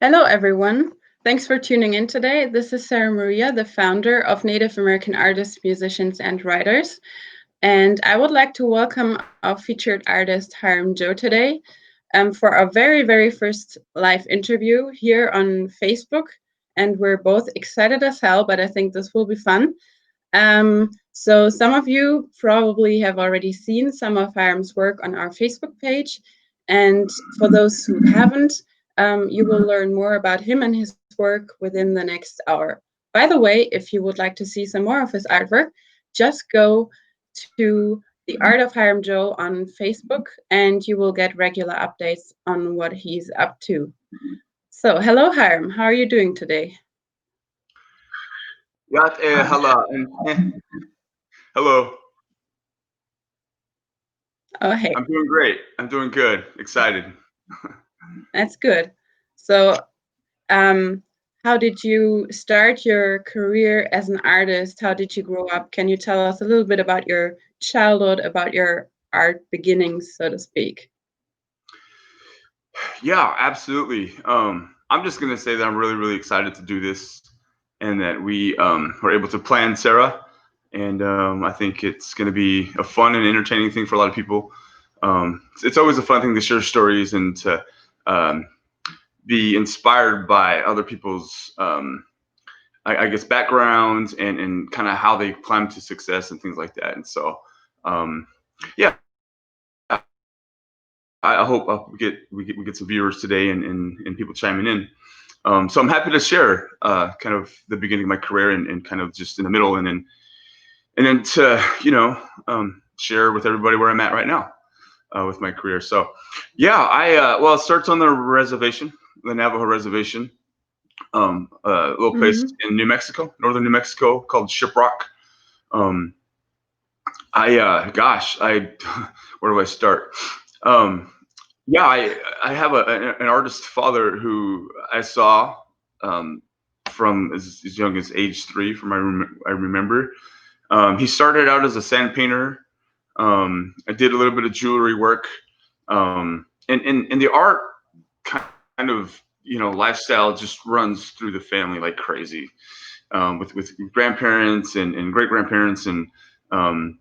Hello, everyone. Thanks for tuning in today. This is Sarah Maria, the founder of Native American Artists, Musicians, and Writers. And I would like to welcome our featured artist, Hyrum Joe, today for our very, very first live interview here on Facebook. And we're both excited as hell, but I think this will be fun. So some of you probably have already seen some of Hyram's work on our Facebook page. And for those who haven't, you will learn more about him and his work within the next hour. By the way, if you would like to see some more of his artwork, just go to the Art of Hyrum Joe on Facebook and you will get regular updates on what he's up to. So, hello, Hyrum. How are you doing today? Yeah, hello. Hello. Oh, hey. I'm doing great. I'm doing good. Excited. That's good. So, um, how did you start your career as an artist? How did you grow up? Can you tell us a little bit about your childhood, about your art beginnings, so to speak? Yeah, absolutely. I'm just gonna say that I'm really, really excited to do this, and that we were able to plan Sarah, and I think it's gonna be a fun and entertaining thing for a lot of people. It's always a fun thing to share stories and to um, be inspired by other people's, I guess, backgrounds and kind of how they climb to success and things like that. And so, um, yeah, I hope we get some viewers today and people chiming in. So I'm happy to share kind of the beginning of my career and kind of just in the middle, and then to share with everybody where I'm at right now with my career. So yeah, well, it starts on the reservation, the Navajo Reservation, a little place Mm-hmm. in New Mexico, northern New Mexico, called Shiprock. Um, I where do I start? Um, yeah, I have an artist father who I saw um, from as young as age 3. I remember, he started out as a sand painter. I did a little bit of jewelry work, and the art kind of lifestyle just runs through the family like crazy, with grandparents and great grandparents and um,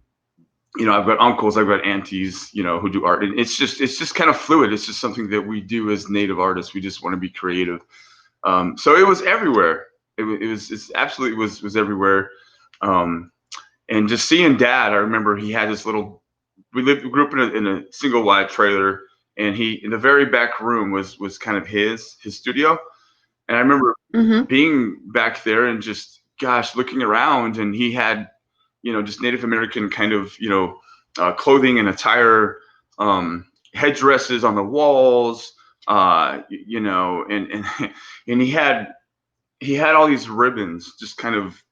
I've got uncles, I've got aunties, who do art. And it's just kind of fluid. It's just something that we do as native artists. We just want to be creative. So it was everywhere. It's absolutely was everywhere. Um, and just seeing Dad, I remember he had this little. We grew up in a single wide trailer, and he in the very back room was kind of his studio. And I remember Mm-hmm. being back there and just gosh, looking around, and he had just Native American kind of clothing and attire, headdresses on the walls, and and he had all these ribbons just kind of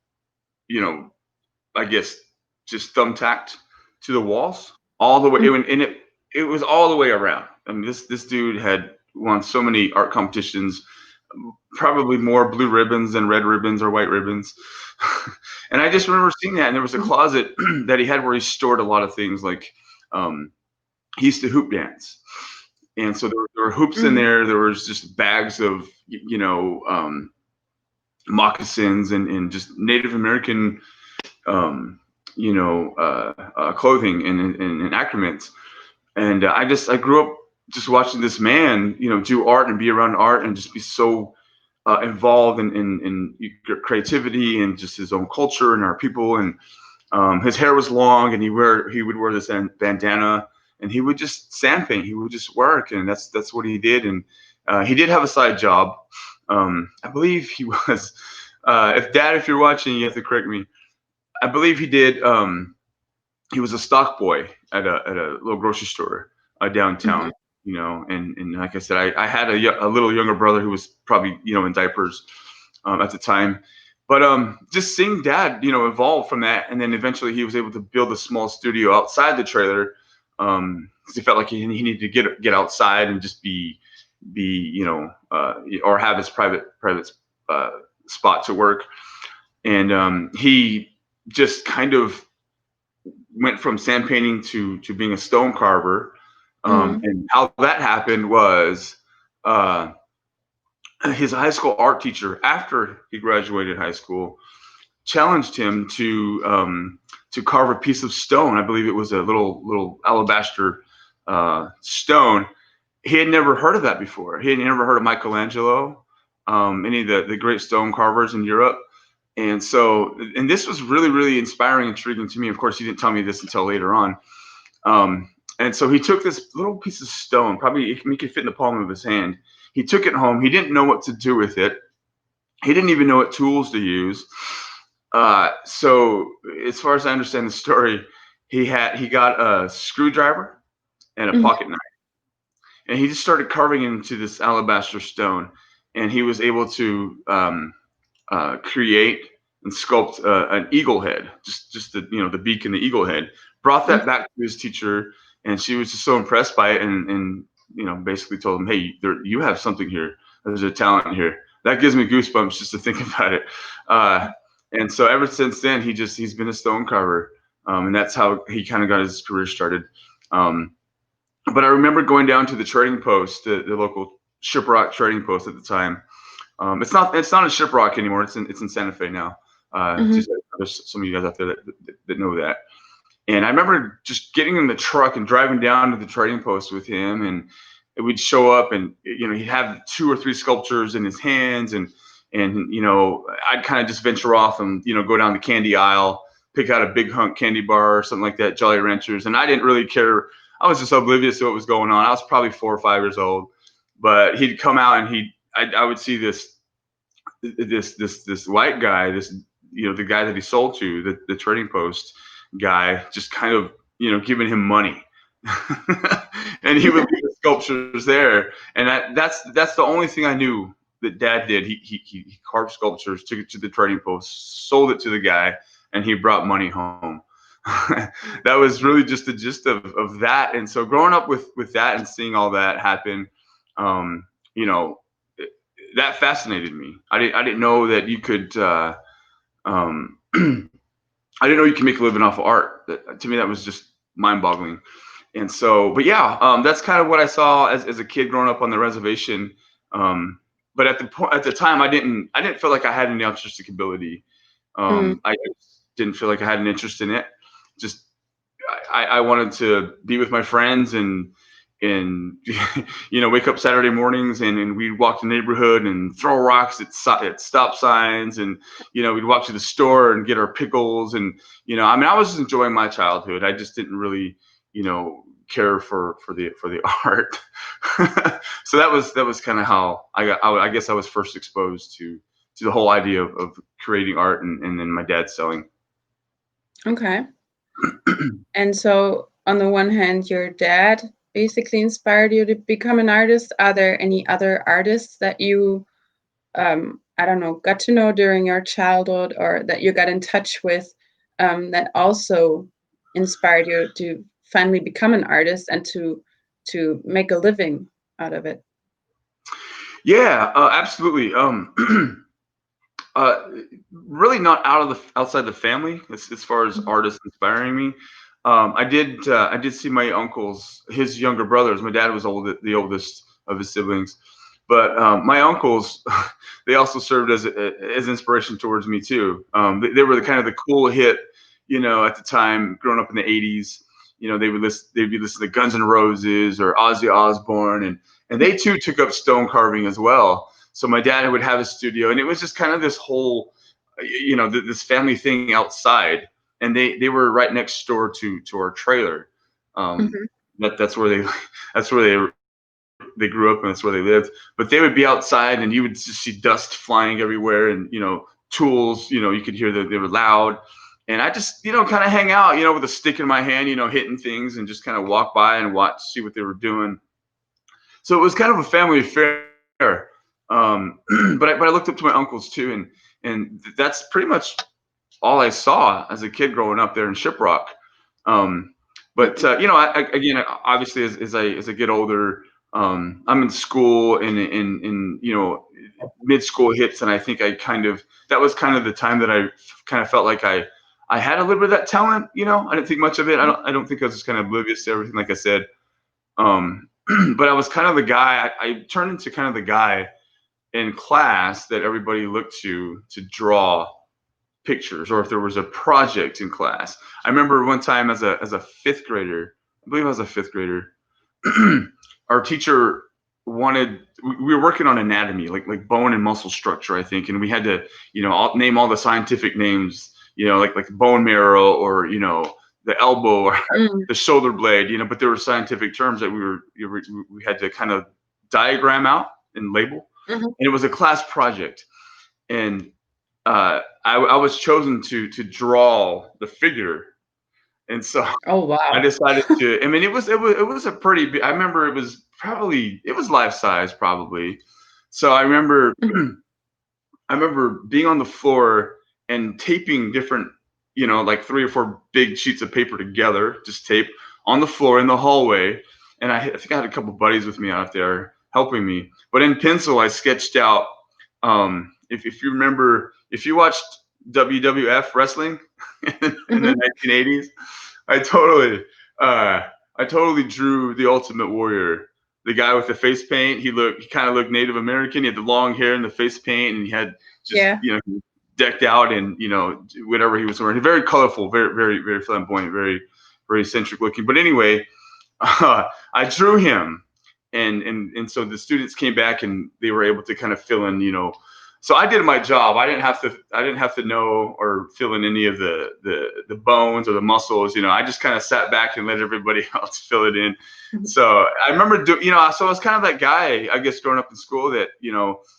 you know I guess just thumbtacked to the walls all the way, and it was all the way around. I mean, this dude had won so many art competitions, probably more blue ribbons than red ribbons or white ribbons. And I just remember seeing that, and there was a Mm-hmm. closet that he had where he stored a lot of things. Like um, he used to hoop dance, and so there were hoops in Mm-hmm. there. There was just bags of moccasins and just Native American clothing and accoutrements. And I grew up just watching this man do art and be around art and just be so involved in creativity and just his own culture and our people. And his hair was long, and he would wear this bandana, and he would just sand paint. He would just work, and that's what he did. And he did have a side job. I believe he was. If Dad, if you're watching, you have to correct me. I believe he did. He was a stock boy at a little grocery store Mm-hmm. downtown. And like I said, I had a little younger brother who was probably in diapers at the time. But just seeing Dad evolve from that, and then eventually he was able to build a small studio outside the trailer, because he felt like he needed to get outside and just be or have his private uh, spot to work. And he just kind of went from sand painting to being a stone carver. Mm-hmm. And how that happened was, uh, his high school art teacher, after he graduated high school, challenged him to carve a piece of stone. I believe it was a little alabaster stone. He had never heard of that before. He had never heard of Michelangelo, any of the great stone carvers in Europe. And so, and this was really, really inspiring, intriguing to me. Of course, he didn't tell me this until later on. And so he took this little piece of stone, probably he could fit in the palm of his hand. He took it home. He didn't know what to do with it. He didn't even know what tools to use. So as far as I understand the story, he got a screwdriver and a Mhm. pocket knife, and he just started carving into this alabaster stone, and he was able to create and sculpt an eagle head, just the beak and the eagle head. Brought that back to his teacher, and she was just so impressed by it, and basically told him, "Hey, you have something here. There's a talent here." That gives me goosebumps just to think about it. And so ever since then, he's been a stone carver, and that's how he kind of got his career started. But I remember going down to the trading post, the local Shiprock trading post at the time. It's not a Shiprock anymore. It's in Santa Fe now. Mhm. Just there's some of you guys out there that know that. And I remember just getting in the truck and driving down to the trading post with him, and we'd show up, and he'd have 2 or 3 sculptures in his hands, and I'd kind of just venture off and go down the candy aisle, pick out a big hunk candy bar or something like that, Jolly Ranchers, and I didn't really care. I was just oblivious to what was going on. I was probably 4 or 5 years old, but he'd come out, and I would see this white guy, the guy that he sold to, the trading post guy, just kind of giving him money. And he would leave the sculptures there, and that's the only thing I knew that Dad did. He carved sculptures, took it to the trading post, sold it to the guy, and he brought money home. That was really just the gist of that. And so growing up with that and seeing all that happen, you know that fascinated me. I didn't know that you could I didn't know you could make a living off of art. To me, that was just mind-boggling. And so, but yeah, that's kind of what I saw as a kid growing up on the reservation. But at the time, I didn't feel like I had any artistic ability. Mm. I just didn't feel like I had an interest in it. Just I wanted to be with my friends and wake up Saturday mornings, and we'd walk the neighborhood and throw rocks at stop signs, and we'd walk to the store and get our pickles, and I mean, I was enjoying my childhood. I just didn't really care for the art. So that was kind of how I guess I was first exposed to the whole idea of creating art, and then my dad selling. Okay. And so, on the one hand, your dad basically inspired you to become an artist. Are there any other artists that you, I don't know, got to know during your childhood, or that you got in touch with, that also inspired you to finally become an artist and to make a living out of it? Yeah, absolutely. Uh, Really not outside the family as far as Mhm. artists inspiring me. I did see my uncles, his younger brothers. My dad was the oldest of his siblings, but my uncles, they also served as inspiration towards me too. They were the kind of the cool hit, at the time, growing up in the '80s. They'd be listening to Guns N' Roses or Ozzy Osbourne, and they too took up stone carving as well. So my dad would have a studio, and it was just kind of this whole, this family thing outside. And they were right next door to our trailer. Um, Mhm. that's where they that's where they grew up, and that's where they lived. But they would be outside, and you would just see dust flying everywhere, and tools. You could hear that they were loud. And I just kind of hang out, with a stick in my hand, hitting things, and just kind of walk by and see what they were doing. So it was kind of a family affair. But I looked up to my uncles too, and that's pretty much all I saw as a kid growing up there in Shiprock. Um, but again, obviously, as I get older, I'm in school, and mid school hits, and I think that was kind of the time that I kind of felt like I had a little bit of that talent. I didn't think much of it. I don't think I was just kind of oblivious to everything, like I said. But I was kind of the guy. I turned into kind of the guy in class that everybody looked to draw pictures, or if there was a project in class. I remember one time as a fifth grader, I believe I was a fifth grader, our teacher wanted, we were working on anatomy, like bone and muscle structure, I think, and we had to, name all the scientific names, like bone marrow, or the elbow, or the shoulder blade, but there were scientific terms that we had to kind of diagram out and label, and it was a class project, and I was chosen to draw the figure, and so Oh, wow. I decided to. I mean, it was a pretty big. I remember it was life size probably. So I remember I remember being on the floor and taping different, like 3 or 4 big sheets of paper together, just tape on the floor in the hallway. And I think I had a couple buddies with me out there helping me. But in pencil, I sketched out. If you remember, if you watched WWF wrestling in the 1980s, I totally, I totally drew the Ultimate Warrior, the guy with the face paint. He kind of looked Native American. He had the long hair and the face paint, and he had just, decked out in, whatever he was wearing. Very colorful, very, very, very flamboyant, very, very eccentric looking. But anyway, I drew him, and so the students came back and they were able to kind of fill in, so I did my job. I didn't have to know or fill in any of the bones or the muscles. I just kind of sat back and let everybody else fill it in. So I remember so I was kind of that guy, I guess, growing up in school that,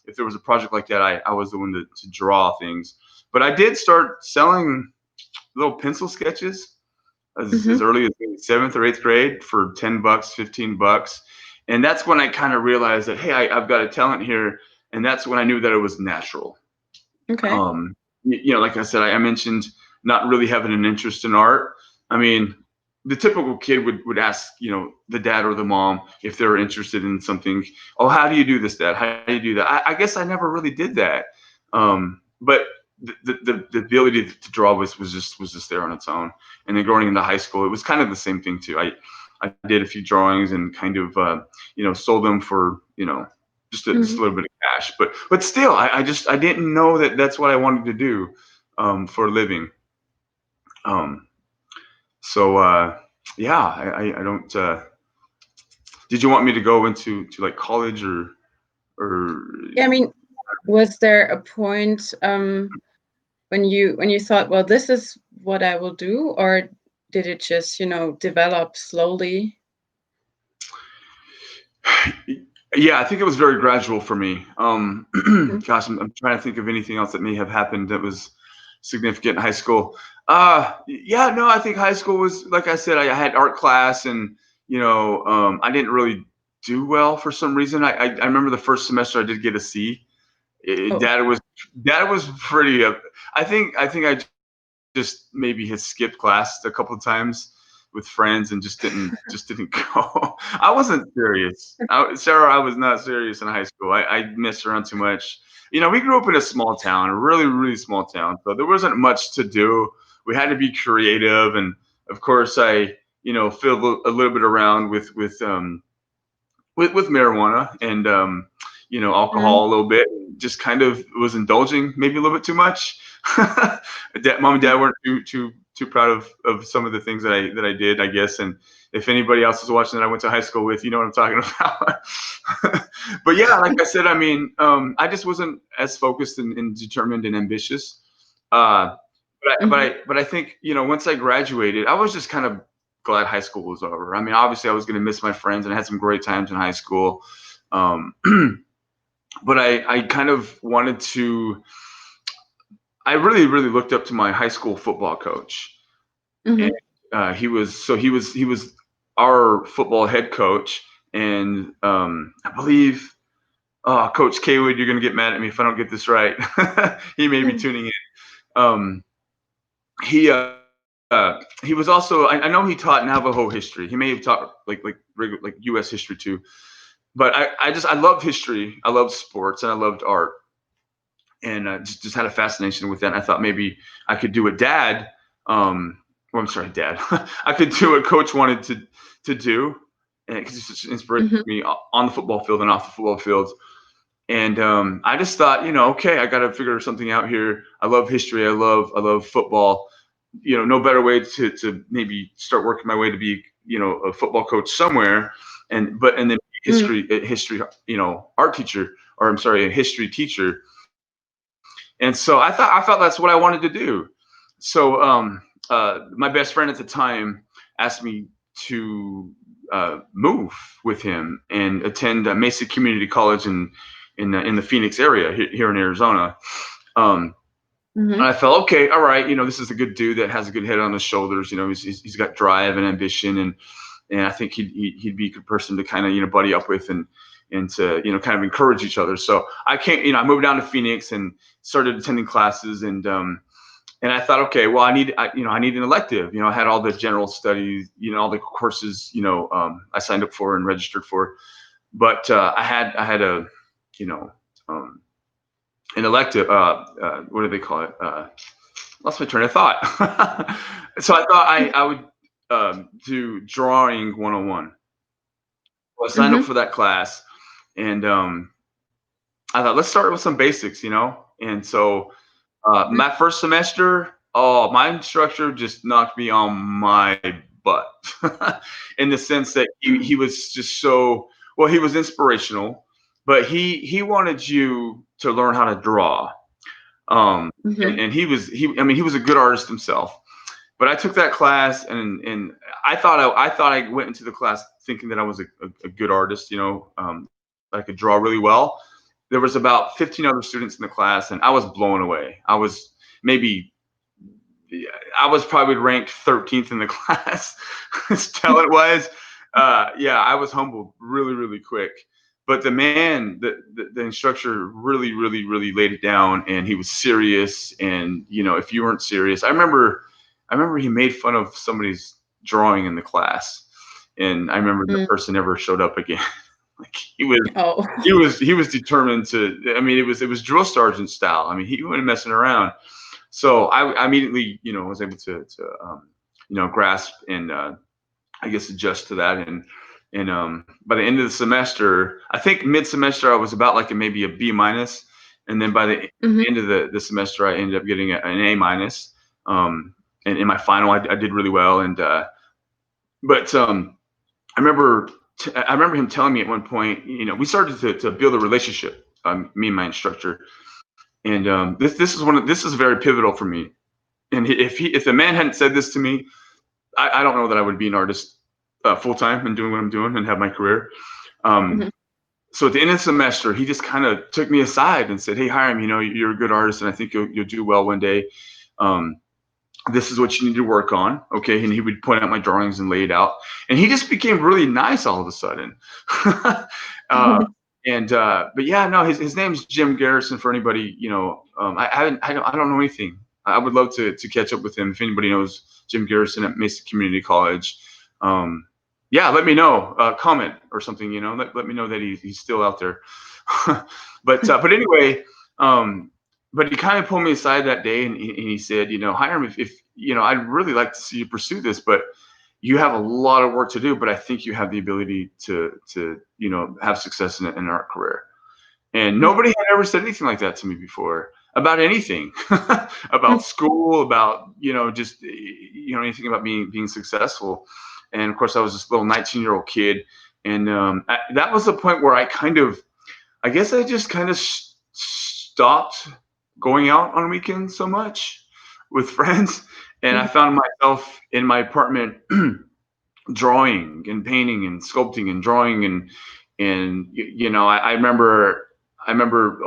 if there was a project like that, I was the one to draw things. But I did start selling little pencil sketches as early as maybe 7th or 8th grade for $10, $15. And that's when I kind of realized that, hey, I've got a talent here. And that's when I knew that it was natural. Okay. Like I said, I mentioned not really having an interest in art. I mean, the typical kid would ask, the dad or the mom if they were interested in something. Oh, how do you do this, Dad? How do you do that? I guess I never really did that. But the ability to draw was just there on its own. And then growing into high school, it was kind of the same thing too. I did a few drawings and kind of sold them for just a little bit of cash, but still, I didn't know that that's what I wanted to do for a living. Yeah, I don't. Did you want me to go into like college or? Yeah, I mean, was there a point when you thought, well, this is what I will do, or did it just develop slowly? Yeah, I think it was very gradual for me. Gosh, I'm trying to think of anything else that may have happened that was significant in high school. Yeah, no, I think high school was, like I said, I had art class, and I didn't really do well for some reason. I remember the first semester I did get a C. Dad was pretty. I think I just maybe had skipped class a couple of times with friends and just didn't go. I wasn't serious. Sarah, I was not serious in high school. I messed around too much. We grew up in a small town, a really, really small town. So there wasn't much to do. We had to be creative. And of course I, fiddled a little bit around with marijuana and, alcohol a little bit, just kind of was indulging maybe a little bit too much. Mom and dad weren't too proud of some of the things that I did, I guess. And if anybody else is watching that I went to high school with, you know what I'm talking about. But yeah, like I said, I mean, I just wasn't as focused and determined and ambitious. But I think, once I graduated, I was just kind of glad high school was over. I mean, obviously I was going to miss my friends, and I had some great times in high school. But I kind of wanted to, I really, really looked up to my high school football coach. And he was our football head coach. And I believe, Coach Kaywood, you're going to get mad at me if I don't get this right. He may be tuning in. He was also, I know he taught Navajo history. He may have taught like U.S. history too. But I loved history. I loved sports, and I loved art, and just had a fascination with that. And I thought maybe I could do what Dad. I'm sorry, Dad. I could do what Coach wanted to do, and because it's inspired me on the football field and off the football field. And I just thought, okay, I got to figure something out here. I love history. I love football. No better way to maybe start working my way to be, a football coach somewhere, and then history, art teacher, or I'm sorry, a history teacher. And so I thought that's what I wanted to do. So my best friend at the time asked me to move with him and attend Mesa Community College in the Phoenix area here in Arizona. And I felt, okay, all right, this is a good dude that has a good head on his shoulders. He's got drive and ambition, and I think he'd be a good person to kind of buddy up with and to kind of encourage each other. So I came, I moved down to Phoenix and started attending classes, and I thought, okay, well, I need an elective. I had all the general studies, all the courses, I signed up for and registered for, but I had a an elective, what do they call it? Lost my train of thought. So I thought I would do drawing 101. Well, I signed up for that class, and I thought, let's start with some basics, And so my first semester, oh, my instructor just knocked me on my butt in the sense that he was just so, well, he was inspirational, but he wanted you to learn how to draw. And he was a good artist himself. But I took that class, and I thought I went into the class thinking that I was a good artist, I could draw really well. There was about 15 other students in the class, and I was blown away. I was probably ranked 13th in the class, talent wise. Yeah, I was humbled really, really quick. But the man, the instructor really, really, really laid it down, and he was serious. And if you weren't serious, I remember he made fun of somebody's drawing in the class, and I remember the person never showed up again. Like he was determined to. I mean, it was drill sergeant style. I mean, he wasn't messing around. So I immediately, was able to grasp and I guess adjust to that. And by the end of the semester, I think mid-semester I was about like maybe a B minus, and then by the end of the semester I ended up getting an A minus. And in my final, I did really well. And but I remember him telling me at one point, we started to build a relationship, me and my instructor. And this is very pivotal for me. And if the man hadn't said this to me, I don't know that I would be an artist full time and doing what I'm doing and have my career. So at the end of the semester, he just kind of took me aside and said, "Hey, Hyrum, you're a good artist, and I think you'll do well one day. This is what you need to work on, okay?" And he would point out my drawings and lay it out. And he just became really nice all of a sudden. But yeah, no, his name's Jim Garrison. For anybody, I don't know anything. I would love to catch up with him. If anybody knows Jim Garrison at Mesa Community College, yeah, let me know. Comment or something. Let me know that he's still out there. But anyway, but he kind of pulled me aside that day, and he said, Hyrum, if I'd really like to see you pursue this, but you have a lot of work to do, but I think you have the ability to have success in an art career. And nobody had ever said anything like that to me before about anything, about school, about just anything about being successful. And of course, I was this little 19-year-old kid, and that was the point where I guess I just kind of stopped going out on weekends so much with friends, and I found myself in my apartment drawing and painting and sculpting and drawing, and I remember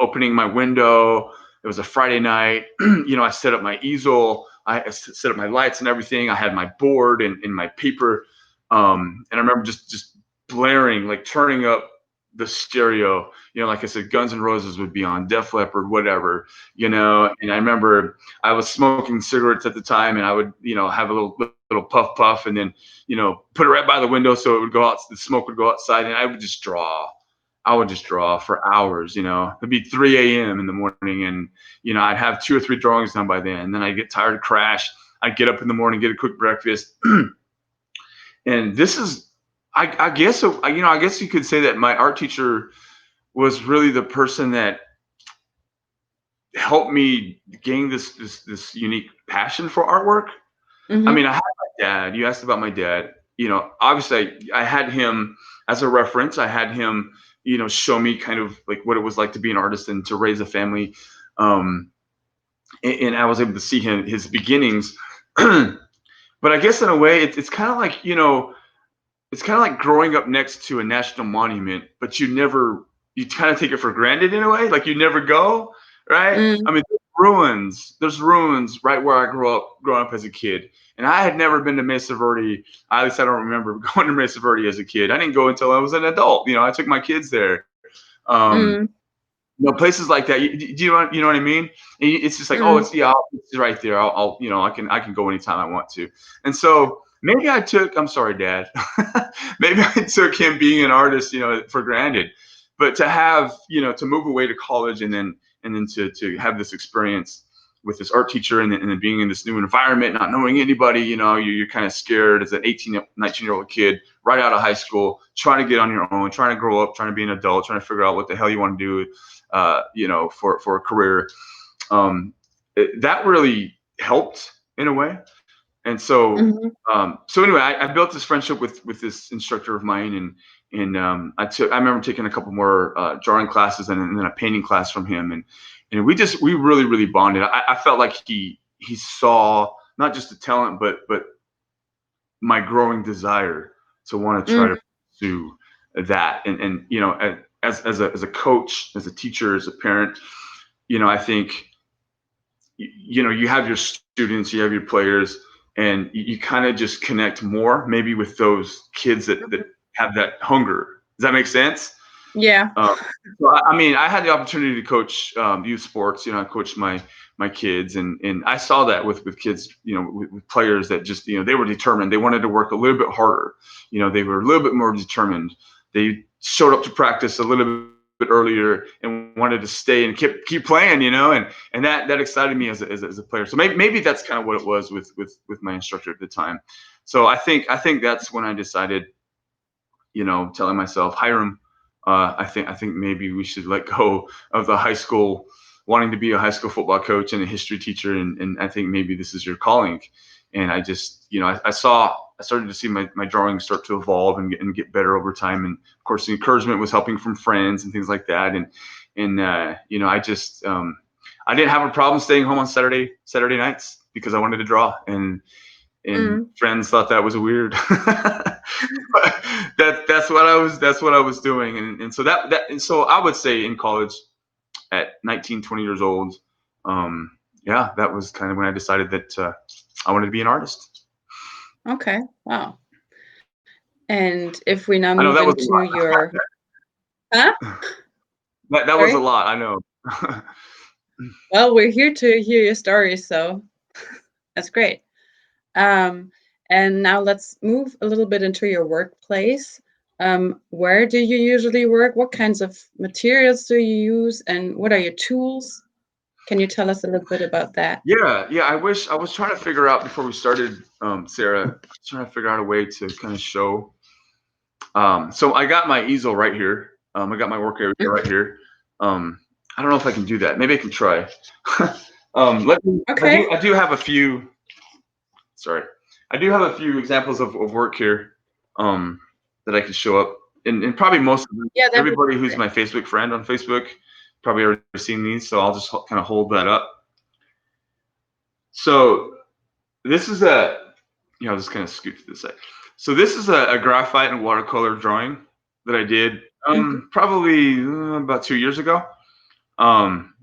opening my window. It was a Friday night. I set up my easel. I set up my lights and everything. I had my board and my paper, and I remember just blaring, like turning up the stereo. Like I said, Guns N' Roses would be on, Def Leppard, whatever. And I remember I was smoking cigarettes at the time, and I would have a little puff, and then put it right by the window so it would go out. The smoke would go outside, and I would just draw. I would just draw for hours. It'd be 3 a.m. in the morning, and I'd have 2 or 3 drawings done by then. And then I'd get tired, crash. I'd get up in the morning, get a quick breakfast, and this is, I guess you could say that my art teacher was really the person that helped me gain this unique passion for artwork. I mean, Mm-hmm. I had my dad. You asked about my dad. Obviously, I had him as a reference. I had him, show me kind of like what it was like to be an artist and to raise a family. Um, and I was able to see his beginnings. But I guess in a way, it's kind of like, it's kind of like growing up next to a national monument, but you kind of take it for granted in a way, like you never go, right? I Mm. mean, there's ruins right where I growing up as a kid. And I had never been to Mesa Verde. At least I don't remember going to Mesa Verde as a kid. I didn't go until I was an adult. I took my kids there. Um, Mm. Places like that. You know what I mean? And it's just like, oh, Mm. it's right there. I can go anytime I want to. And so maybe I'm sorry, Dad. Maybe I took him being an artist, for granted. But to have, to move away to college and then to have this experience with this art teacher and then being in this new environment, not knowing anybody, you're kind of scared as an 18, 19-year-old kid right out of high school, trying to get on your own, trying to grow up, trying to be an adult, trying to figure out what the hell you want to do, for a career. That really helped in a way. And so, Mm-hmm. so anyway, I built this friendship with this instructor of mine, and I remember taking a couple more drawing classes and then a painting class from him, and we really really bonded. I felt like he saw not just the talent, but my growing desire to want to try Mm. to pursue that, and as a coach, as a teacher, as a parent, I think you have your students, you have your players, and you kind of just connect more maybe with those kids that have that hunger. Does that make sense? Yeah. Um, so I mean, I had the opportunity to coach youth sports. I coached my kids, and I saw that with kids, with players that just, they were determined. They wanted to work a little bit harder. They were a little bit more determined. They showed up to practice a little bit earlier and wanted to stay and keep playing. And that excited me as a player. So maybe that's kind of what it was with my instructor at the time. So I think that's when I decided, telling myself, Hiram, I think maybe we should let go of the high school, wanting to be a high school football coach and a history teacher, and I think maybe this is your calling. And I just, I started to see my drawings start to evolve and get better over time. And of course, the encouragement was helping from friends and things like that. And I just, I didn't have a problem staying home on Saturday nights because I wanted to draw, and Mm. friends thought that was weird. But that's what I was doing. And so so I would say in college at 19, 20 years old, yeah, that was kind of when I decided that I wanted to be an artist. Okay. Wow. And if we now I know move that was a into your, huh? lot. That was a Sorry? lot, I know. Well, we're here to hear your story, so that's great. Um, and now let's move a little bit into your workplace. Where do you usually work? What kinds of materials do you use? And what are your tools? Can you tell us a little bit about that? Yeah. I was trying to figure out before we started, Sarah, I was trying to figure out a way to kind of show. So I got my easel right here. I got my work area Mm. right here. Um, I don't know if I can do that. Maybe I can try. Let me. I Okay. do. I do have a few. Sorry, I do have a few examples of work here, that I can show up, and probably most of them, Yeah, that would everybody be who's great. my Facebook friend on Facebook probably already seen these. So I'll just kind of hold that up. So this is I'll just kind of scoot to this side. So this is a graphite and watercolor drawing that I did, Mhm. probably about 2 years ago. Um,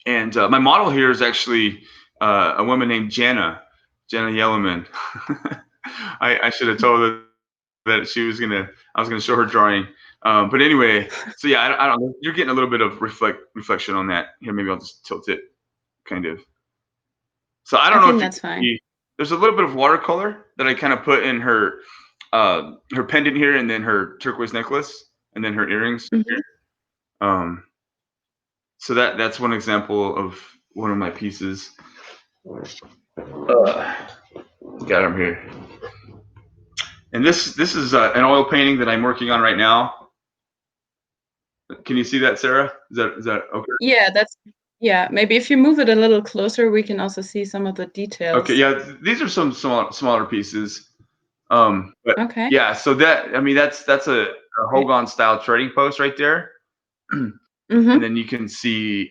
and my model here is actually a woman named Jana Yellerman. I should have told her that I was gonna show her drawing. But anyway, so yeah, I don't know. You're getting a little bit of reflection on that. Here, maybe I'll just tilt it, kind of. So I I don't know think if you that's can fine. see. There's a little bit of watercolor that I kind of put in her pendant here, and then her turquoise necklace, and then her earrings Mhm. here. Um, so that's one example of one of my pieces. Uh, got them here. And this is an oil painting that I'm working on right now. Can you see that, Sarah? Is that okay? Yeah, yeah. Maybe if you move it a little closer, we can also see some of the Okay, details. yeah, these are some smaller pieces. But Okay, yeah, so that's a great. Hogan style trading post right there. And Mm-hmm. then you can see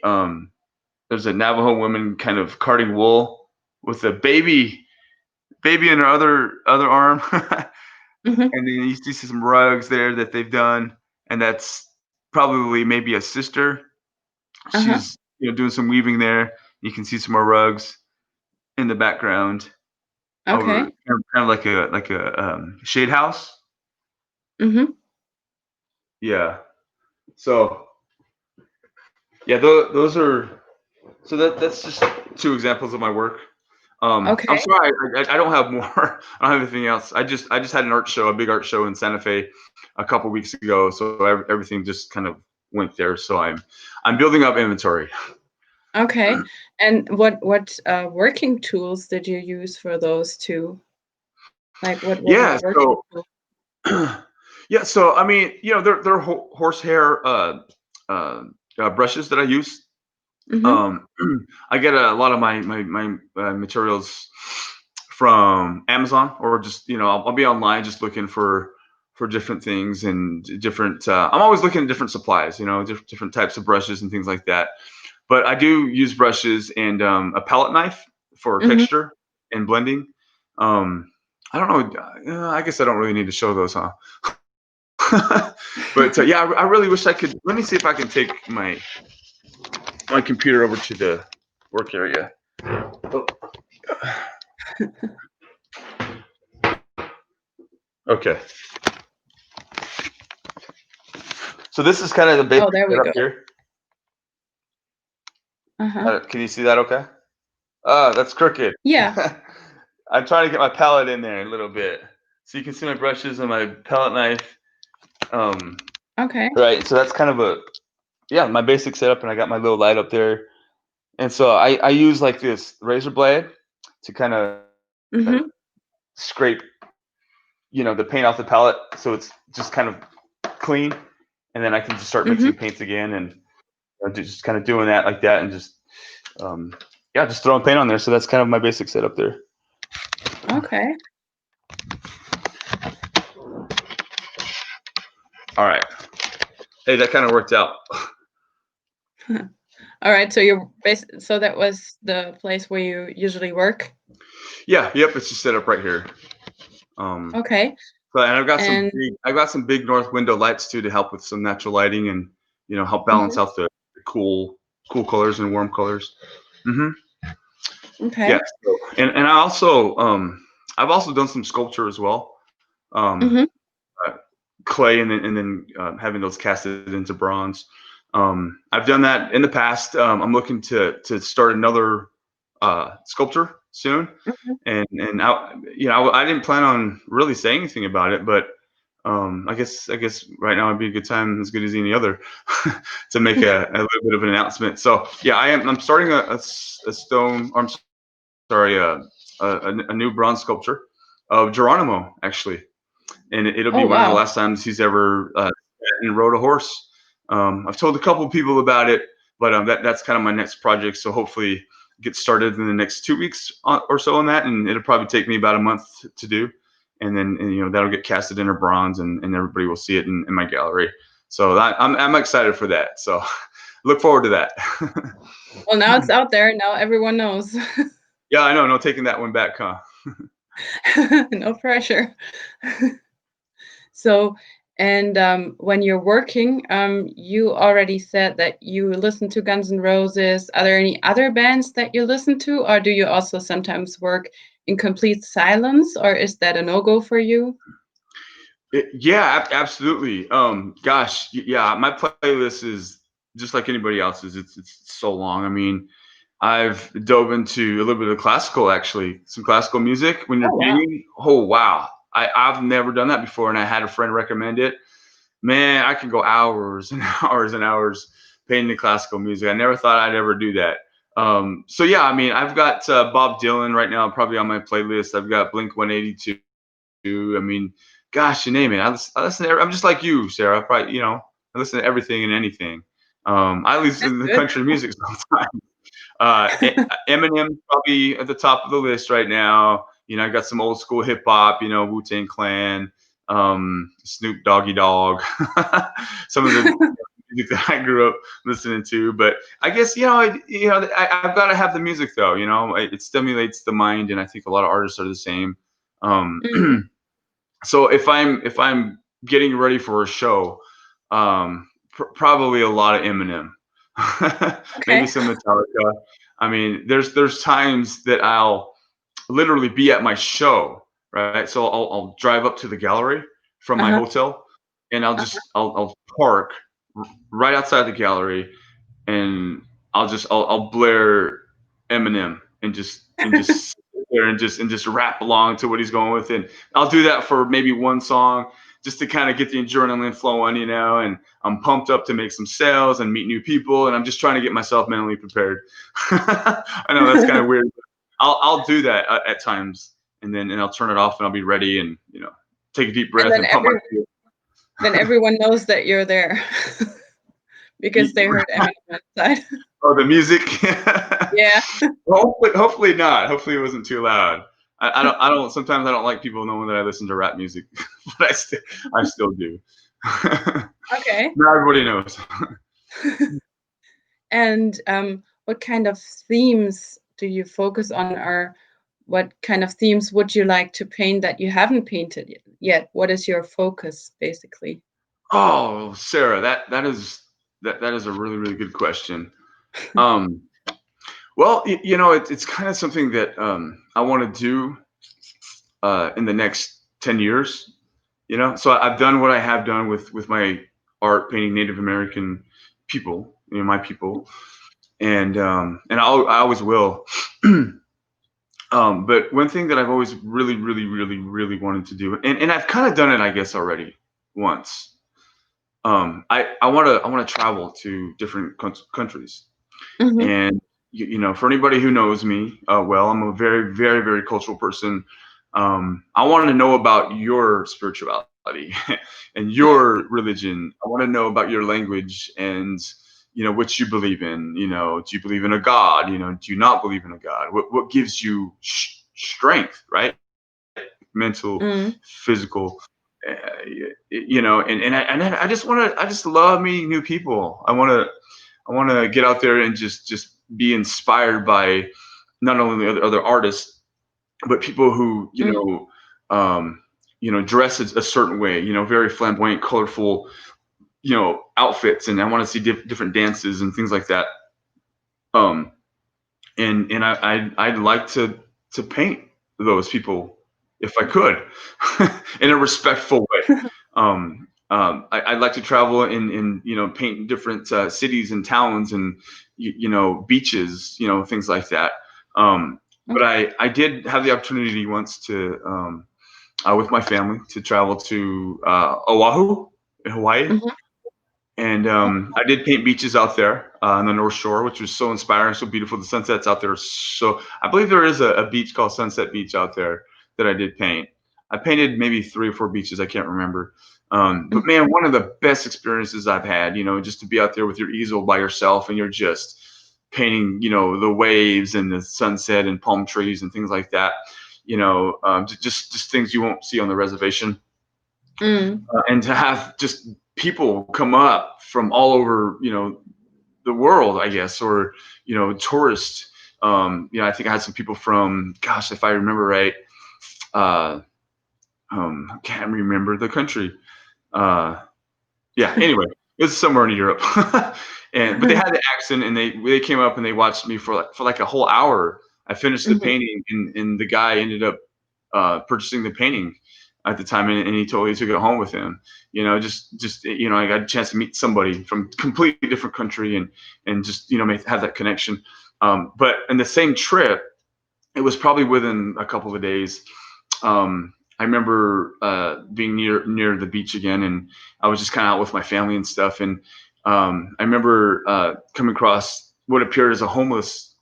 there's a Navajo woman kind of carding wool with a baby in her other arm. Mm-hmm. And then you see some rugs there that they've done, and that's probably maybe a sister. Uh-huh. She's doing some weaving there. You can see some more rugs in the background over Okay. kind of like a shade house. Mm-hmm. Yeah. So yeah, those are so that's just two examples of my work. I'm Okay. sorry, I don't have more. I don't have anything else. I just had an art show, a big art show in Santa Fe, a couple weeks ago. So everything just kind of went there. So I'm building up inventory. Okay. And what working tools did you use for those two? Like what were Yeah. the working So tools? yeah. So I mean, they're horsehair uh, brushes that I use. Mm-hmm. Um, I get a lot of my materials from Amazon, or just I'll be online just looking for different things and different. I'm always looking at different supplies, different types of brushes and things like that. But I do use brushes and a palette knife for Mm-hmm. texture and blending. I don't know. I guess I don't really need to show those, huh? But yeah, I really wish I could. Let me see if I can take my computer over to the work area. Oh, okay. So this is kind of the basic Oh, there we setup go. here. Uh-huh. Can you see that okay? That's crooked. Yeah. I'm trying to get my palette in there a little bit. So you can see my brushes and my palette knife. Um, Okay. right. So that's kind of my basic setup, and I got my little light up there. And so I use like this razor blade to kind of Mm-hmm. scrape, the paint off the palette, so it's just kind of clean, and then I can just start Mm-hmm. mixing paints again, and just kind of doing that like that, and just um, just throwing paint on there. So that's kind of my basic setup there. Okay. All right. Hey, that kind of worked out. All right. So so that was the place where you usually work? Yeah. Yep. It's just set up right here. Okay. So, and And I've got some big north window lights too to help with some natural lighting, and help balance mhm, out the cool colors and warm colors. Hmm. okay. Yeah. So, and I've also done some sculpture as well. Um, Mhm. uh, Clay, and then having those casted into bronze. I've done that in the past. I'm looking to start another sculpture soon, Mhm. and I didn't plan on really saying anything about it, but I guess right now would be a good time, as good as any other, to make a little bit of an announcement. So yeah, I'm starting a stone. Or I'm sorry, a new bronze sculpture of Geronimo, actually, and it'll be Oh, one of the wow. last times he's ever sat and rode a horse. I've told a couple of people about it, but that's kind of my next project. So hopefully get started in the next 2 weeks or so on that, and it'll probably take me about a month to do, and then that'll get casted into bronze, and everybody will see it in my gallery. So I'm excited for that. So look forward to that. Well, now it's out there. Now everyone knows. Yeah, I know. No taking that one back, huh? No pressure. So, and when you're working, you already said that you listen to Guns N' Roses. Are there any other bands that you listen to, or do you also sometimes work in complete silence, or is that a no-go for you? Yeah, absolutely. Gosh, yeah, my playlist is just like anybody else's. It's so long. I mean, I've dove into a little bit of classical, actually, some classical music. When you're Oh, wow. painting, oh wow, I've never done that before, and I had a friend recommend it. Man, I can go hours and hours and hours painting the classical music. I never thought I'd ever do that. So yeah, I mean, I've got Bob Dylan right now, probably on my playlist. I've got Blink 182. I mean, gosh, you name it. I listen to I'm just like you, Sarah. Probably, I listen to everything and anything. I listen to Good. country music sometimes. Eminem probably at the top of the list right now. I got some old school hip hop. Wu-Tang Clan, Snoop Doggy Dogg, some of the music that I grew up listening to. But I guess I've got to have the music though. It stimulates the mind, and I think a lot of artists are the same. Mm, So if I'm getting ready for a show, probably a lot of Eminem, maybe okay. some Metallica. I mean, there's times that I'll literally be at my show, right? So I'll drive up to the gallery from my Uh-huh. hotel, and I'll park right outside the gallery, and I'll blare Eminem and just sit there and just rap along to what he's going with, and I'll do that for maybe one song just to kind of get the adrenaline flowing, and I'm pumped up to make some sales and meet new people, and I'm just trying to get myself mentally prepared. I know that's kind of weird. But I'll do that at times, and I'll turn it off and I'll be ready, and take a deep And breath and pump my. then everyone knows that you're there because they heard Eminem outside. Oh, the music. Yeah. Hopefully not. Hopefully it wasn't too loud. I don't. Sometimes I don't like people knowing that I listen to rap music, but I still do. Okay. Not everybody knows. And what kind of themes do you focus on, or what kind of themes would you like to paint that you haven't painted yet? What is your focus, basically? Oh, Sarah, that is a really really good question. Um, well, it's kind of something that I want to do in the next 10 years. So I've done what I have done with my art painting Native American people, my people, and I always will. But one thing that I've always really, really, really, really wanted to do, and I've kind of done it, I guess, already once. I want to travel to different countries, Mm-hmm. and for anybody who knows me, well, I'm a very, very, very cultural person. I want to know about your spirituality and your religion. I want to know about your language and what you believe in. Do you believe in a God? Do you not believe in a God? What gives you strength, right? Mental, Mm. physical. Uh, and I just love meeting new people. I want to get out there and just be inspired by not only the other artists, but people who Mm. dress a certain way, very flamboyant, colorful, outfits, and I want to see different dances and things like that. Um, and I'd like to paint those people if I could, in a respectful way. I'd like to travel and paint different cities and towns and beaches, things like that. But I did have the opportunity once to with my family to travel to Oahu in Hawaii. Mhm. And I did paint beaches out there on the North Shore, which was so inspiring, so beautiful. The sunsets out there are so. I believe there is a beach called Sunset Beach out there that I did paint. I painted maybe 3 or 4 beaches. I can't remember. But Mhm. man, one of the best experiences I've had, just to be out there with your easel by yourself and you're just painting, the waves and the sunset and palm trees and things like that. Just things you won't see on the reservation, Mm. and to have just people come up from all over the world, I guess, or tourists. I think I had some people from, gosh, if I remember right, uh I can't remember the country. Yeah, anyway, it was somewhere in Europe. But they had the accent, and they came up and they watched me for like a whole hour. I finished the Mhm. painting, and the guy ended up purchasing the painting at the time, and he totally took it home with him. Just I got a chance to meet somebody from completely different country, and just have that connection. But in the same trip, it was probably within a couple of days. I remember being near the beach again, and I was just kind of out with my family and stuff. And I remember coming across what appeared as a homeless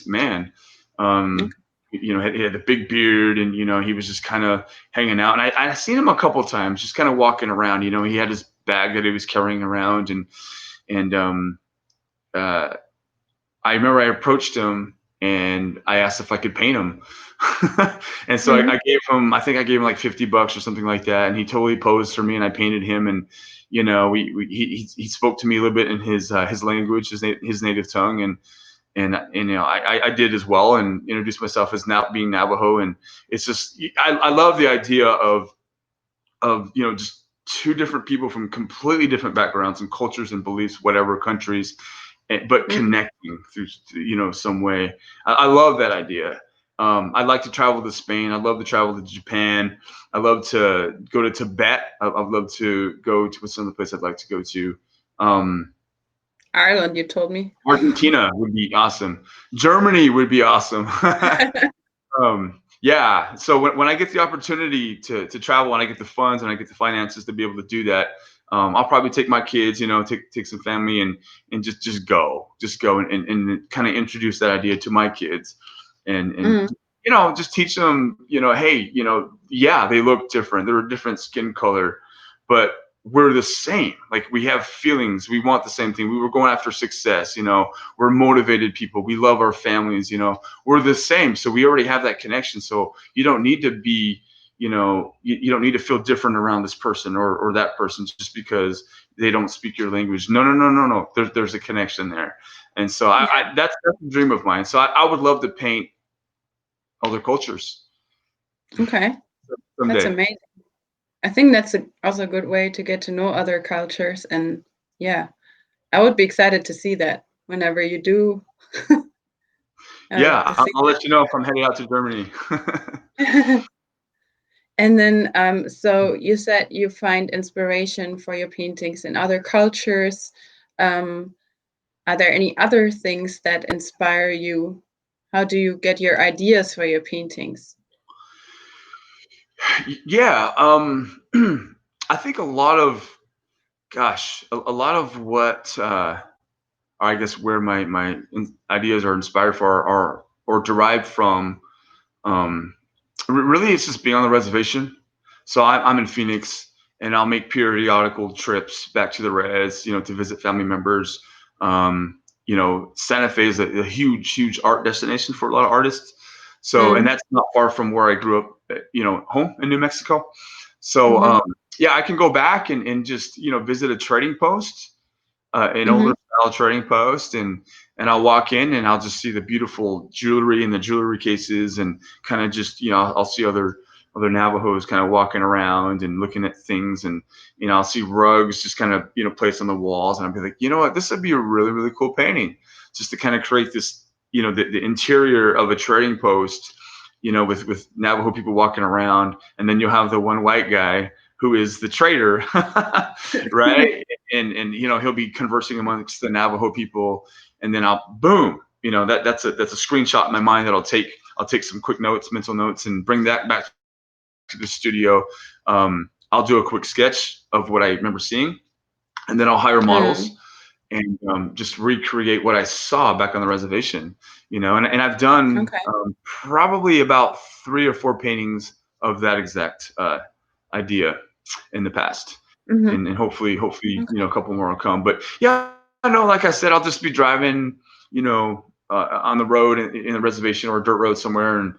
man. Um, he had a big beard, and he was just kind of hanging out. And I seen him a couple of times, just kind of walking around. He had his bag that he was carrying around, and I remember I approached him and I asked if I could paint him. And so Mhm. I gave him, I think I gave him like $50 or something like that. And he totally posed for me and I painted him. And, he spoke to me a little bit in his language, his native tongue. And I did as well and introduced myself as now being Navajo. And it's just, I love the idea of, just two different people from completely different backgrounds and cultures and beliefs, whatever countries, but Mhm. connecting through some way. I love that idea. I'd like to travel to Spain. I'd love to travel to Japan. I'd love to go to Tibet. I'd love to go to some of the places I'd like to go to. Um, Ireland, you told me. Argentina would be awesome. Germany would be awesome. Yeah. So when I get the opportunity to travel and I get the funds and I get the finances to be able to do that, I'll probably take my kids, take some family and just go and kind of introduce that idea to my kids and Mhm. just teach them, hey, yeah, they look different. They're a different skin color, but we're the same. Like we have feelings. We want the same thing. We were going after success. We're motivated people. We love our families. We're the same. So we already have that connection. So you don't need to be, you don't need to feel different around this person or that person just because they don't speak your language. No, no, no, no, no. There's a connection there. And so Yeah. that's a dream of mine. So I would love to paint other cultures Okay. That's someday. amazing. I think that's also a good way to get to know other cultures. And yeah, I would be excited to see that whenever you do Yeah, see I'll let you know if I'm headed out to Germany. that. And then, so you said you find inspiration for your paintings in other cultures. Um, are there any other things that inspire you? How do you get your ideas for your paintings? Yeah, I think a lot of, gosh, a lot of what I guess where my ideas are inspired for are or derived from. Um, Really, it's just being on the reservation. So I'm in Phoenix, and I'll make periodical trips back to the res, to visit family members. Santa Fe is a huge, huge art destination for a lot of artists. So, and Mm, that's not far from where I grew up, home in New Mexico. So, mhm, yeah, I can go back and just, visit a trading post, an older mhm, style trading post, and I'll walk in and I'll just see the beautiful jewelry in the jewelry cases and kind of just I'll see other Navajos kind of walking around and looking at things, and I'll see rugs just kind of placed on the walls, and I'll be like, you know what, this would be a really really cool painting, just to kind of create this, the interior of a trading post, with Navajo people walking around, and then you'll have the one white guy who is the trader, right? And he'll be conversing amongst the Navajo people, and then I'll boom, that's a screenshot in my mind that I'll take some quick notes, mental notes, and bring that back to the studio. I'll do a quick sketch of what I remember seeing, and then I'll hire mm, models and just recreate what I saw back on the reservation. And I've done okay. probably about 3 or 4 paintings of that exact idea in the past, Mhm, and hopefully okay. a couple more will come. But yeah, no, like I said, I'll just be driving, on the road in a reservation or a dirt road somewhere, and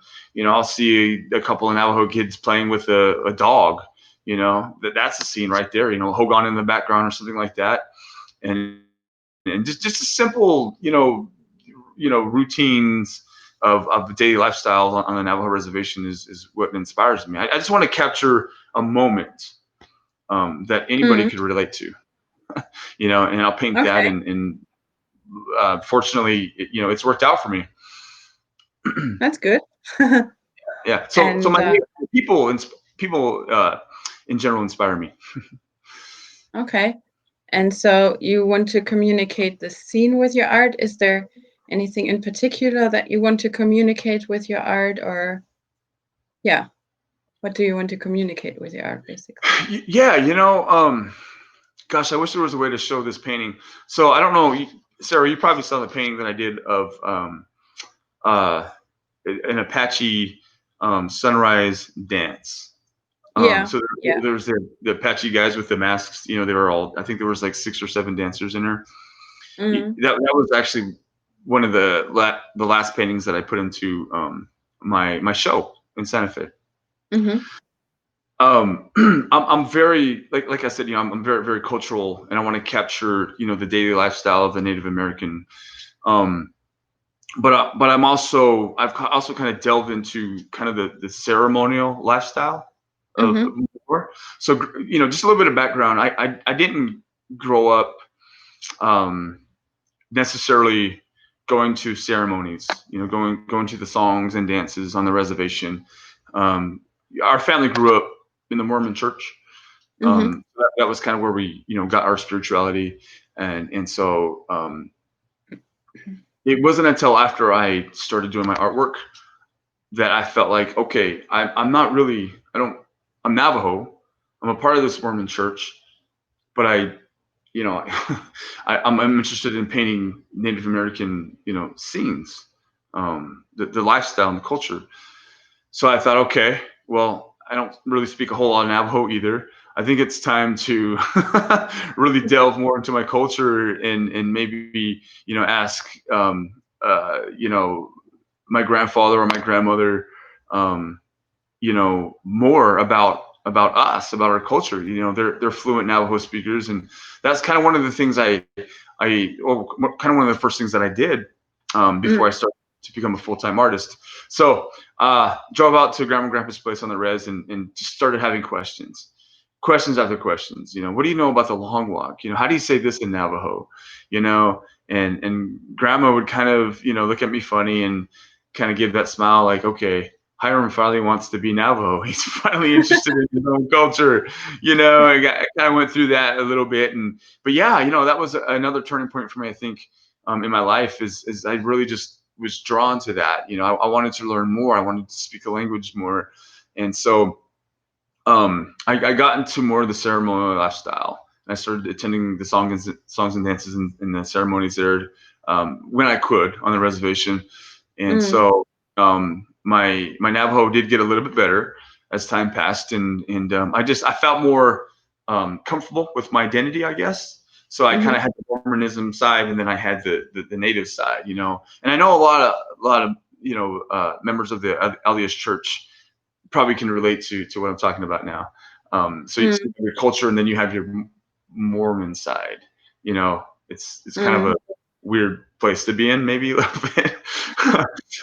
I'll see a couple of Navajo kids playing with a dog. That's the scene right there. Hogan in the background or something like that, and just a simple, routines of daily lifestyles on the Navajo reservation is what inspires me. I just want to capture a moment that anybody Mm, could relate to, and I'll paint that, okay, and fortunately, it's worked out for me. that's good. Yeah. So And my people, people in general inspire me. okay. And so you want to communicate the scene with your art. Is there anything in particular that you want to communicate with your art, or yeah, what do you want to communicate with your art, basically? Yeah, gosh, I wish there was a way to show this painting. So I don't know, Sarah, you probably saw the painting that I did of uh, an Apache sunrise dance. Yeah. So Yeah. there was the Apache guys with the masks. You know, they were all. I think there was like 6 or 7 dancers in there. Mm. That was actually one of the last paintings that I put into my show in Santa Fe. Mhm. I'm very like I said, you know, I'm very very cultural, and I want to capture, you know, the daily lifestyle of the Native American. Um, but I've also kind of delved into kind of the ceremonial lifestyle of Mhm. more. So you know, just a little bit of background. I didn't grow up um, necessarily going to ceremonies. You know, going to the songs and dances on the reservation. Um, our family grew up in the Mormon church. Mhm. That was kind of where we, you know, got our spirituality, and so it wasn't until after I started doing my artwork that I felt like, okay, I'm not really, I'm Navajo. I'm a part of this Mormon church, but you know, I'm interested in painting Native American, you know, scenes, the lifestyle and the culture. So I thought, okay, well, I don't really speak a whole lot of Navajo either. I think it's time to really delve more into my culture and maybe, you know, ask, you know, my grandfather or my grandmother, um, you know, more about us, about our culture. You know, they're fluent Navajo speakers, and that's kind of one of the things well, kind of one of the first things that I did before I Mm. started to become a full-time artist. So drove out to Grandma and Grandpa's place on the res and just started having questions after questions. You know, what do you know about the long walk? You know, how do you say this in Navajo? You know, and Grandma would kind of, you know, look at me funny and kind of give that smile, like, okay, Hyrum finally wants to be Navajo. He's finally interested in his own culture. You know, I kind of went through that a little bit, but yeah, you know, that was another turning point for me. I think in my life is I really just was drawn to that. You know, I wanted to learn more. I wanted to speak a language more, and so I got into more of the ceremonial lifestyle. I started attending the songs and dances in the ceremonies there when I could on the reservation, and Mm. so my Navajo did get a little bit better as time passed, and I felt more comfortable with my identity, I guess. So I kind of Mhm. had the Mormonism side, and then I had the native side, you know. And I know a lot of you know members of the LDS Church probably can relate to what I'm talking about now. So you Mm. have your culture, and then you have your Mormon side. You know, it's kind of a Mm. weird place to be in, maybe a little bit.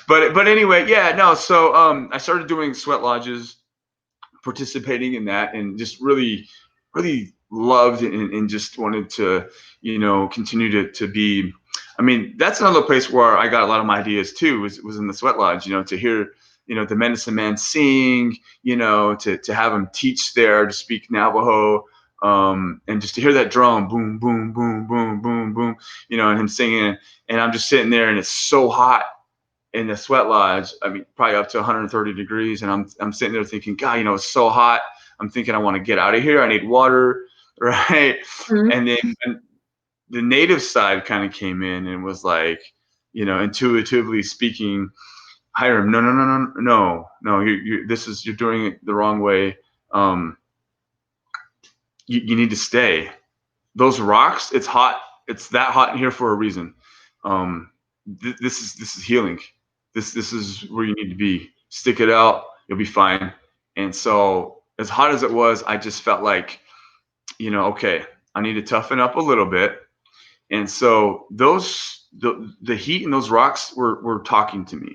But anyway, yeah, no. So I started doing sweat lodges, participating in that, and just really loved and just wanted to, you know, continue to be. I mean, that's another place where I got a lot of my ideas too. Was in the sweat lodge. You know, to hear, you know, the medicine man sing. You know, to have him teach there, to speak Navajo. And just to hear that drum, boom, boom, boom, boom, boom, boom, you know, and him singing, and I'm just sitting there, and it's so hot in the sweat lodge. I mean, probably up to 130 degrees, and I'm sitting there thinking, God, you know, it's so hot. I'm thinking I want to get out of here. I need water, right? Mm. And then the native side kind of came in and was like, you know, intuitively speaking, Hiram, no, no, no, no, no, no, you're doing it the wrong way. Um, you need to stay. Those rocks, it's hot. It's that hot in here for a reason. Um, this is healing. This is where you need to be. Stick it out. You'll be fine. And so, as hot as it was, I just felt like, you know, okay, I need to toughen up a little bit. And so the heat and those rocks were talking to me.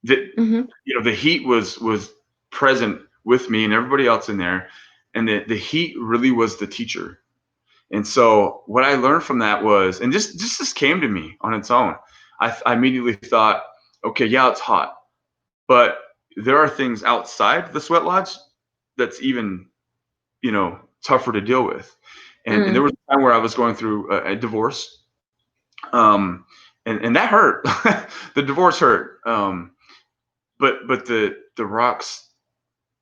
The Mhm. you know, the heat was present with me and everybody else in there, and the heat really was the teacher. And so what I learned from that was, and just this came to me on its own. I immediately thought, okay, yeah, it's hot, but there are things outside the sweat lodge that's even, you know, tougher to deal with. And there Mm. was a time where I was going through a divorce, um, and that hurt. The divorce hurt, but the rocks,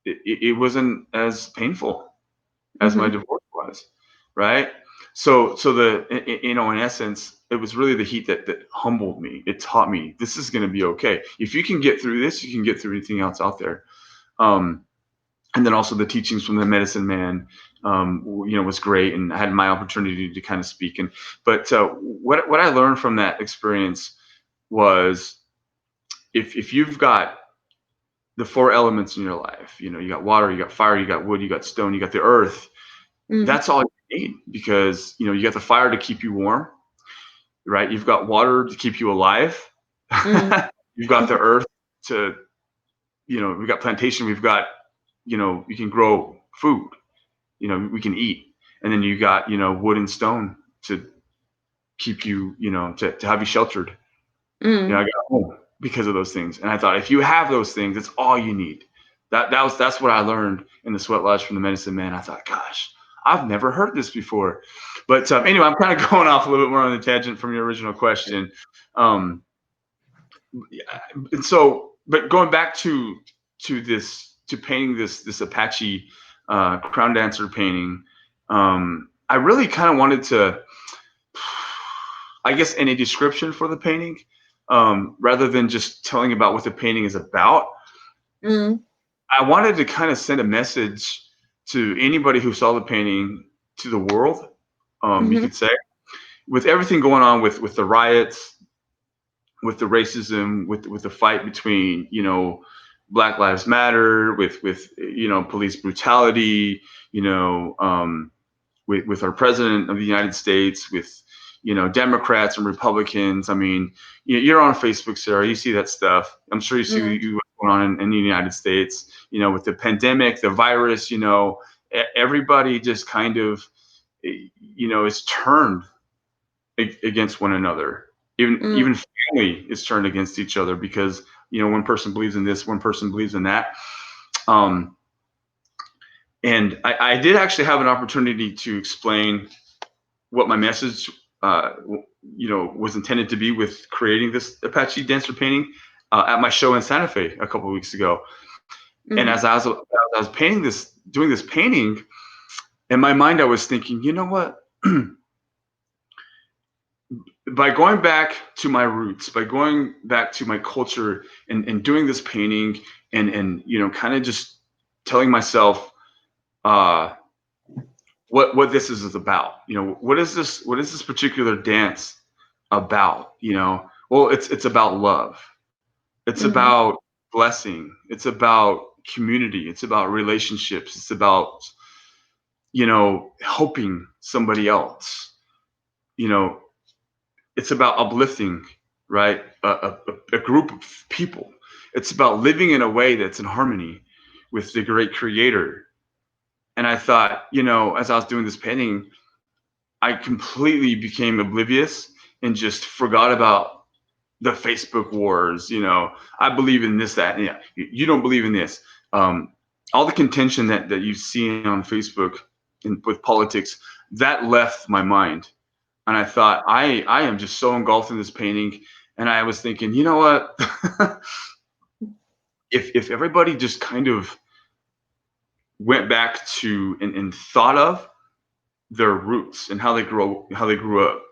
it wasn't as painful as my Mhm. divorce was, right? So you know, in essence, it was really the heat that humbled me. It taught me this is going to be okay. If you can get through this, you can get through anything else out there. Um, and then also the teachings from the medicine man, was great, and I had my opportunity to kind of speak. But what I learned from that experience was, if you've got the four elements in your life, you got water, you got fire, you got wood, you got stone, you got the earth. That's all you need, because you got the fire to keep you warm, right? You've got water to keep you alive. You've got the earth to, we've got plantation, we've got, you can grow food, we can eat. And then you got, wood and stone to keep you, to have you sheltered. I got home because of those things. And I thought, if you have those things, that's all you need. That's what I learned in the Sweat Lodge from the medicine man. I thought, gosh, I've never heard this before. But anyway, I'm kind of going off a little bit more on the tangent from your original question. And so, but going back to painting this Apache crown dancer painting, I really kind of wanted to, I guess, in a description for the painting, rather than just telling about what the painting is about. I wanted to kind of send a message to anybody who saw the painting, to the world, you could say, with everything going on with the riots, with the racism, with the fight between, Black Lives Matter, with police brutality, with our president of the United States, with Democrats and Republicans. I mean, you're on Facebook, Sarah. You see that stuff. I'm sure you see what's going on in the United States. With the pandemic, the virus. Everybody just kind of, is turned against one another. Even family is turned against each other, because one person believes in this, one person believes in that. And I did actually have an opportunity to explain what my message, was intended to be with creating this Apache dancer painting at my show in Santa Fe a couple of weeks ago. And as I was doing this painting, in my mind, I was thinking, you know what? By going back to my roots, by going back to my culture, and doing this painting, and kind of just telling myself what this is about. What is this particular dance about? Well, it's about love. It's about blessing. It's about community. It's about relationships. It's about helping somebody else. It's about uplifting, right? A group of people. It's about living in a way that's in harmony with the great creator. And I thought, as I was doing this painting, I completely became oblivious and just forgot about the Facebook wars. I believe in this, that, and yeah, you don't believe in this. All the contention that you see on Facebook with politics, that left my mind. And I thought, I am just so engulfed in this painting. And I was thinking, you know what? if everybody just kind of went back to and thought of their roots and how they grew up,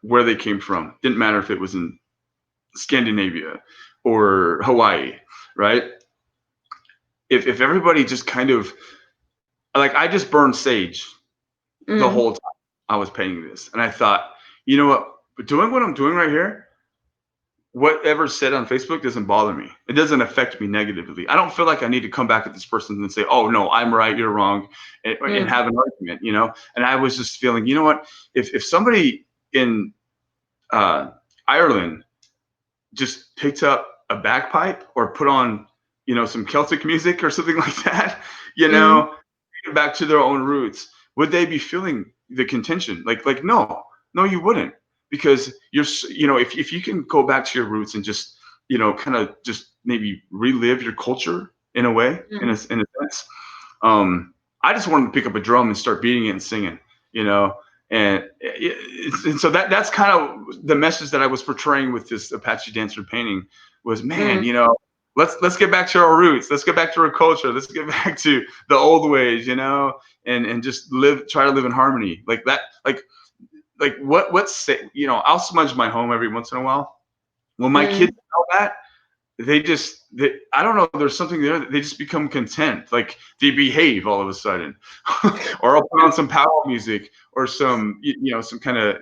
where they came from. Didn't matter if it was in Scandinavia or Hawaii, right? If everybody just kind of, like, I just burned sage the whole time I was painting this. And I thought, you know what? Doing what I'm doing right here, whatever's said on Facebook doesn't bother me. It doesn't affect me negatively. I don't feel like I need to come back at this person and say, oh, no, I'm right, you're wrong, and have an argument, And I was just feeling, you know what? If somebody in Ireland just picked up a bagpipe or put on, some Celtic music or something like that, back to their own roots, would they be feeling the contention? Like, no, you wouldn't. Because if you can go back to your roots and just, kind of just maybe relive your culture in a way, in a sense. I just wanted to pick up a drum and start beating it and singing, and so that's kind of the message that I was portraying with this Apache dancer painting was, man, let's get back to our roots. Let's get back to our culture. Let's get back to the old ways, and just try to live in harmony like that. Like what's I'll smudge my home every once in a while. When my kids know that, I don't know, there's something there that they just become content, like they behave all of a sudden. Or I'll put on some power music or some some kind of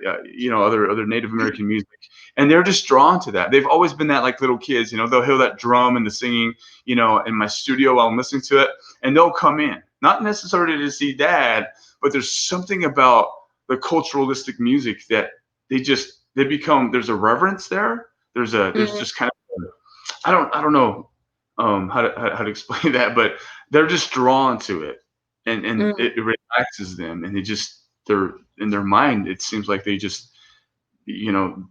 other Native American music, and they're just drawn to that. They've always been that, like little kids, they'll hear that drum and the singing in my studio while I'm listening to it, and they'll come in, not necessarily to see dad, but there's something about the culturalistic music that they become, there's a reverence there. There's Mm, just kind of I don't know how to explain that, but they're just drawn to it, and mm, it relaxes them, and they're in their mind. It seems like they just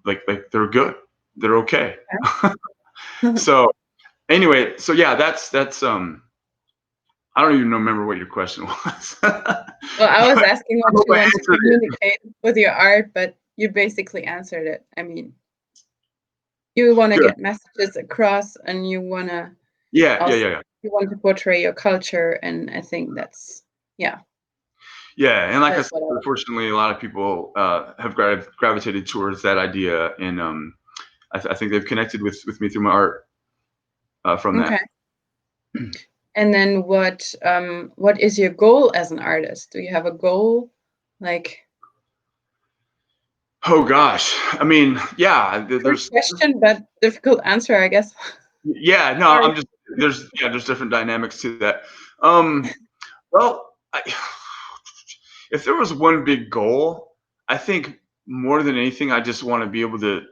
like they're good, they're okay. okay. So anyway, so yeah, that's I don't even remember what your question was. I Well, I was asking what hope you I want to answered it. communicate with your art, but you basically answered it. I mean, you want to Good. get messages across, and you want to Yeah, yeah, also yeah, yeah. portray your culture, and I think that's yeah, Yeah, and like I that's said, what unfortunately, a lot of people have gravitated towards that idea, and I think they've connected with me through my art from I. that. Okay. And then what is your goal as an artist? Do you have a goal? Like, Oh gosh, I mean, yeah, good question, but difficult answer, I guess. yeah, no, Sorry. I'm just there's different dynamics to that. Um, well, if there was one big goal, I think more than anything, I just want to be able to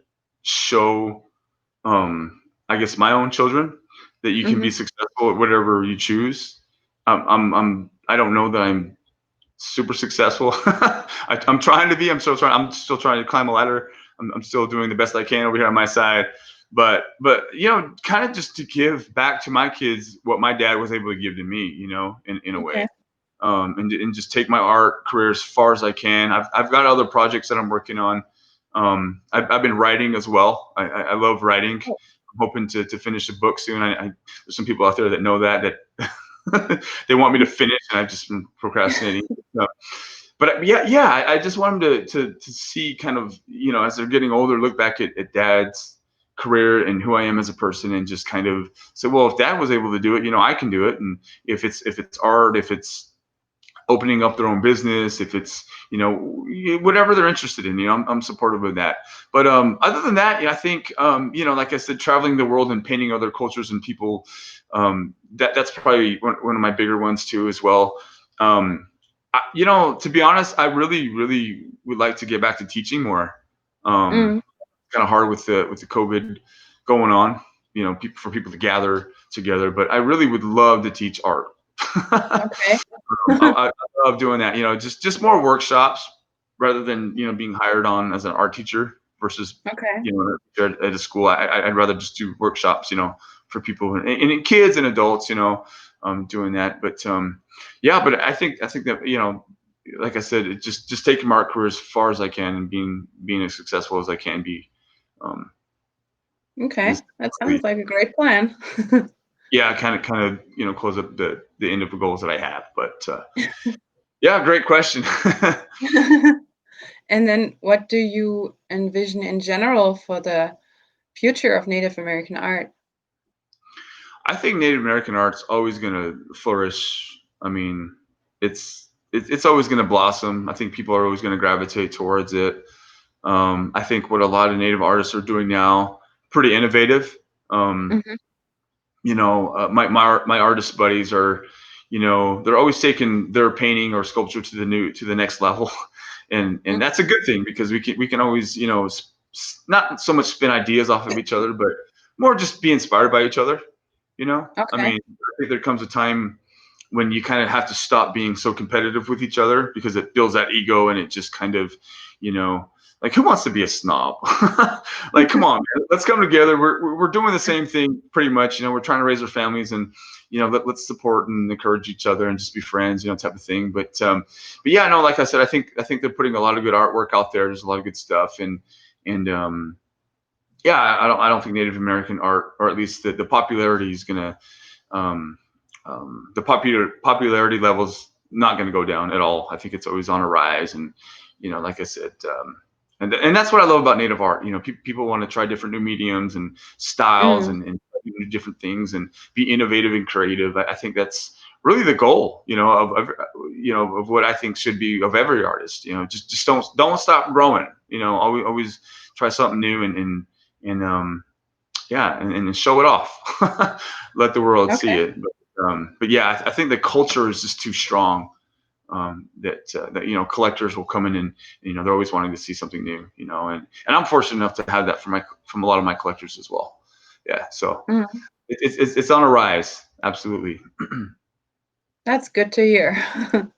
show, I guess, my own children that you can Hmm. be successful at whatever you choose. I don't know that I'm super successful. I'm trying to be. I'm still trying to climb a ladder. I'm still doing the best I can over here on my side. But kind of just to give back to my kids what my dad was able to give to me. In a way. Okay. And just take my art career as far as I can. I've got other projects that I'm working on. I've been writing as well. I love writing. Oh, I'm hoping to finish a book soon. There's some people out there that know that they want me to finish, and I've just been procrastinating. So, but yeah, I just want them to see kind of as they're getting older, look back at Dad's career and who I am as a person, and just kind of say, well, if Dad was able to do it, I can do it. And if it's art, if it's opening up their own business, if it's whatever they're interested in, I'm supportive of that. But other than that, I think like I said, traveling the world and painting other cultures and people, that's probably one of my bigger ones too as well. To be honest, I really would like to get back to teaching more. mm, Kind of hard with the COVID going on, for people to gather together, but I really would love to teach art. okay. I love doing that. Just more workshops rather than being hired on as an art teacher versus Okay. at a school. I'd rather just do workshops, for people and kids and adults, doing that. But yeah, but I think that like I said, just taking my art career as far as I can and being as successful as I can be. Um, Okay. is That really, sounds like a great plan. yeah, kind of close up the end of the goals that I have. But yeah, great question. And then what do you envision in general for the future of Native American art? I think Native American art's always going to flourish. I mean, it's always going to blossom. I think people are always going to gravitate towards it. I think what a lot of Native artists are doing now, pretty innovative. Um, Hmm. my artist buddies are, they're always taking their painting or sculpture to the next level, and that's a good thing because we can always not so much spin ideas off of each other, but more just be inspired by each other. I Okay. mean, I think there comes a time when you kind of have to stop being so competitive with each other because it builds that ego and it just kind of, like who wants to be a snob? Like, come on, man, let's come together. We're doing the same thing pretty much. We're trying to raise our families and, let's support and encourage each other and just be friends, type of thing. But yeah, no, like I said, I think they're putting a lot of good artwork out there. There's a lot of good stuff and yeah, I don't think Native American art, or at least the popularity is gonna um, the popularity level's not going to go down at all. I think it's always on a rise, and like I said, and that's what I love about Native art. People want to try different new mediums and styles Mm, and different things and be innovative and creative. I think that's really the goal, of what I think should be of every artist. Just don't stop growing. Always try something new and show it off. Let the world see Okay. it. But yeah, I think the culture is just too strong. That collectors will come in and they're always wanting to see something new. And I'm fortunate enough to have that from a lot of my collectors as well. Yeah, so Mhm. it's on a rise. Absolutely. That's good to hear. And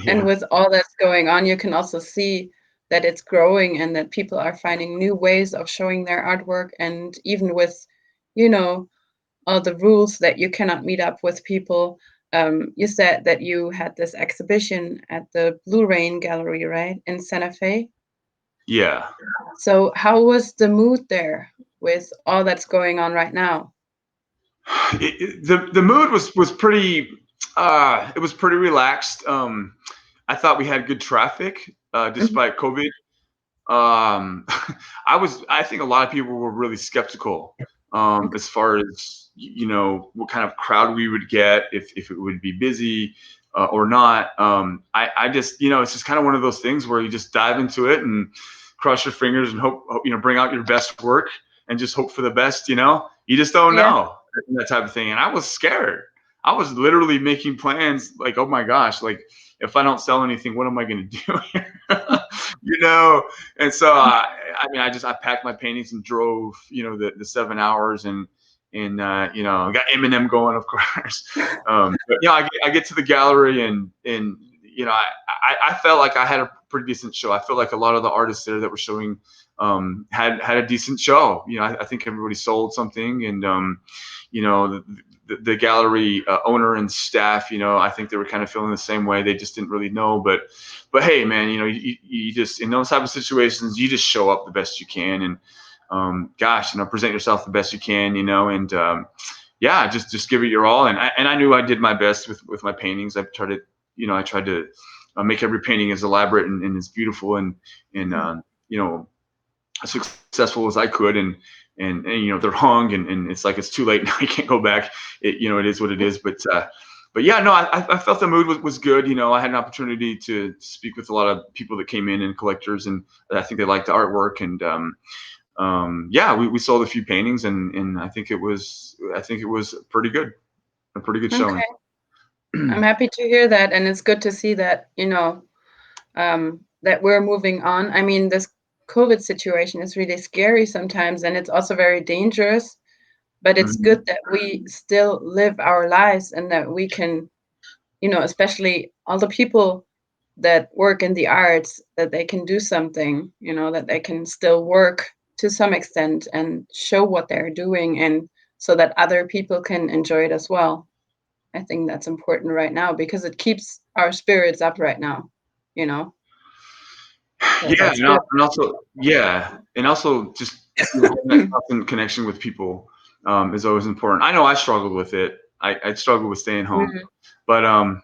Yeah. with all that's going on, you can also see that it's growing and that people are finding new ways of showing their artwork. And even with, you know, all the rules that you cannot meet up with people, you said that you had this exhibition at the Blue Rain Gallery, right, in Santa Fe? Yeah. So how was the mood there with all that's going on right now? The mood was pretty it was pretty relaxed. I thought we had good traffic Mhm. despite COVID. um I think a lot of people were really skeptical Okay. as far as what kind of crowd we would get, if it would be busy or not. I just it's just kind of one of those things where you just dive into it and cross your fingers and hope bring out your best work and just hope for the best. You just don't Yeah. know, that type of thing. And I was scared. I was literally making plans like, oh my gosh, like if I don't sell anything, what am I going to do here? you know and so I packed my paintings and drove the 7 hours and got Eminem going, of course. But I get to the gallery and I felt like I had a pretty decent show. I felt like a lot of the artists there that were showing had a decent show. I think everybody sold something. And the gallery owner and staff, I think they were kind of feeling the same way. They just didn't really know. But hey, man, you just, in those type of situations, you just show up the best you can. And present yourself the best you can. And just give it your all. And I knew I did my best with my paintings. I tried to make every painting as elaborate and as beautiful and you know as successful as I could. And they're hung, and it's like it's too late now. You can't go back. It is what it is. But yeah, no, I felt the mood was good. I had an opportunity to speak with a lot of people that came in and collectors, and I think they liked the artwork. And we sold a few paintings, and I think it was a pretty good showing. Okay. I'm happy to hear that, and it's good to see that, that we're moving on. I mean, this COVID situation is really scary sometimes, and it's also very dangerous, but it's Mhm. good that we still live our lives and that we can, especially all the people that work in the arts, that they can do something, that they can still work to some extent and show what they're doing, and so that other people can enjoy it as well. I think that's important right now because it keeps our spirits up right now, you know? So Yeah, that's good. and also just having that constant connection with people is always important. I know I struggled with it. I struggled with staying home, Mhm. but I'm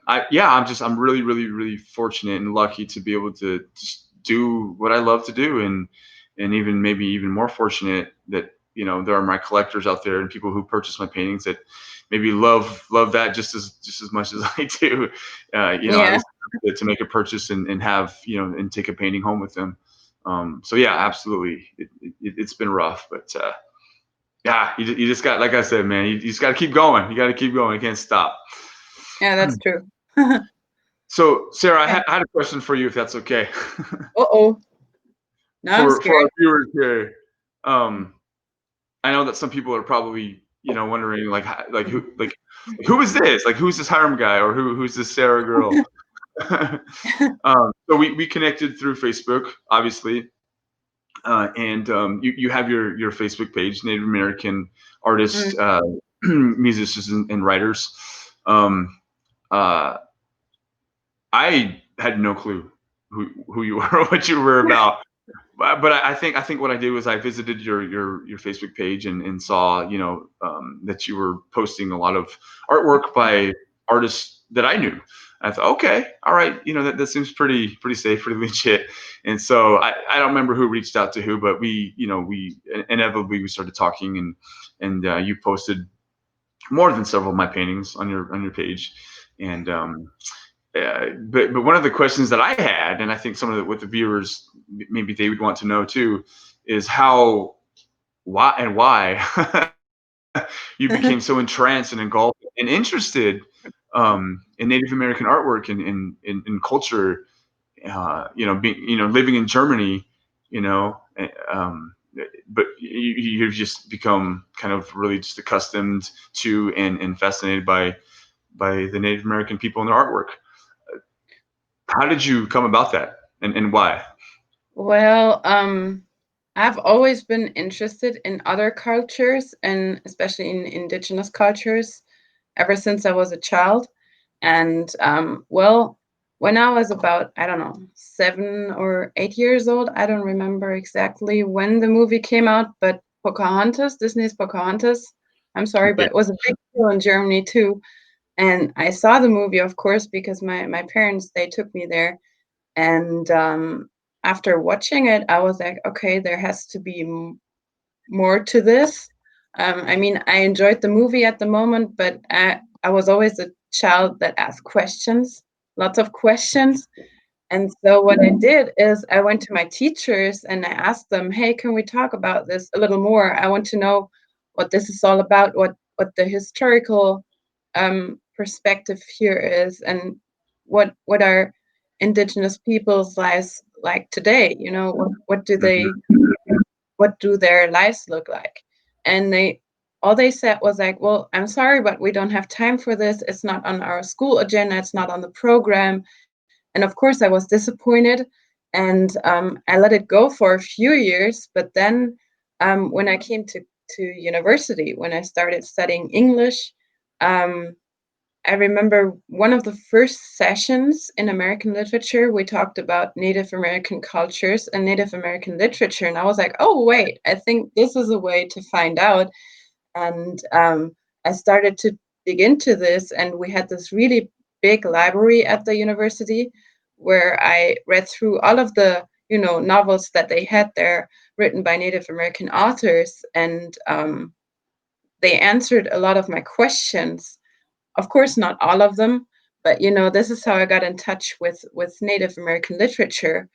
really, really, really fortunate and lucky to be able to just do what I love to do. And even maybe even more fortunate that there are my collectors out there and people who purchase my paintings that maybe love that just as much as I do. At Yeah. least to make a purchase and have and take a painting home with them. So yeah, absolutely, it's been rough, but you just got, like I said, man, you just got to keep going. You got to keep going. You can't stop. Yeah, that's true. So Sarah, I Okay. had a question for you, if that's okay. Uh-oh. Now I'm For scared. our viewers here. um I know that some people are probably wondering who is this, like who's this Hiram guy, or who's this Sarah girl. So we connected through Facebook, obviously. And you have your Facebook page, Native American artists, Mm. musicians, and writers. Um, uh, I had no clue who you were or what you were about. But I think what I did was I visited your Facebook page and saw that you were posting a lot of artwork by artists that I knew. I thought, okay, all right, that seems pretty safe, pretty legit. And so I don't remember who reached out to who, but we inevitably we started talking, and you posted more than several of my paintings on your page. And but one of the questions that I had, and I think some of what the viewers maybe they would want to know too, is why you became so entranced and engulfed and interested in Native American artwork and in culture. Living in Germany, you know, eh, um, but you've just become kind of really just accustomed to and fascinated by the Native American people and their artwork. How did you come about that, and why? Well, I've always been interested in other cultures and especially in indigenous cultures ever since I was a child. And well, when I was about, I don't know, 7 or 8 years old, I don't remember exactly when the movie came out, but Pocahontas, Disney's Pocahontas, I'm sorry, Yeah. but it was a big deal in Germany too. And I saw the movie, of course, because my parents, they took me there. And after watching it, I was like, okay, there has to be more to this. I mean, I enjoyed the movie at the moment, but I was always a child that asked questions, lots of questions. And so what I did is I went to my teachers and I asked them, hey, can we talk about this a little more? I want to know what this is all about, what the historical perspective here is, and what are indigenous people's lives like today? You know, Mhm. what do their lives look like? And all they said was like, well, I'm sorry, but we don't have time for this. It's not on our school agenda. It's not on the program. And of course, I was disappointed, and I let it go for a few years. But then, when I came to university, when I started studying English, um, I remember one of the first sessions in American literature, we talked about Native American cultures and Native American literature. And I was like, oh, wait, I think this is a way to find out. And I started to dig into this, and we had this really big library at the university where I read through all of the, novels that they had there written by Native American authors. And they answered a lot of my questions, of course not all of them, but this is how I got in touch with Native American literature.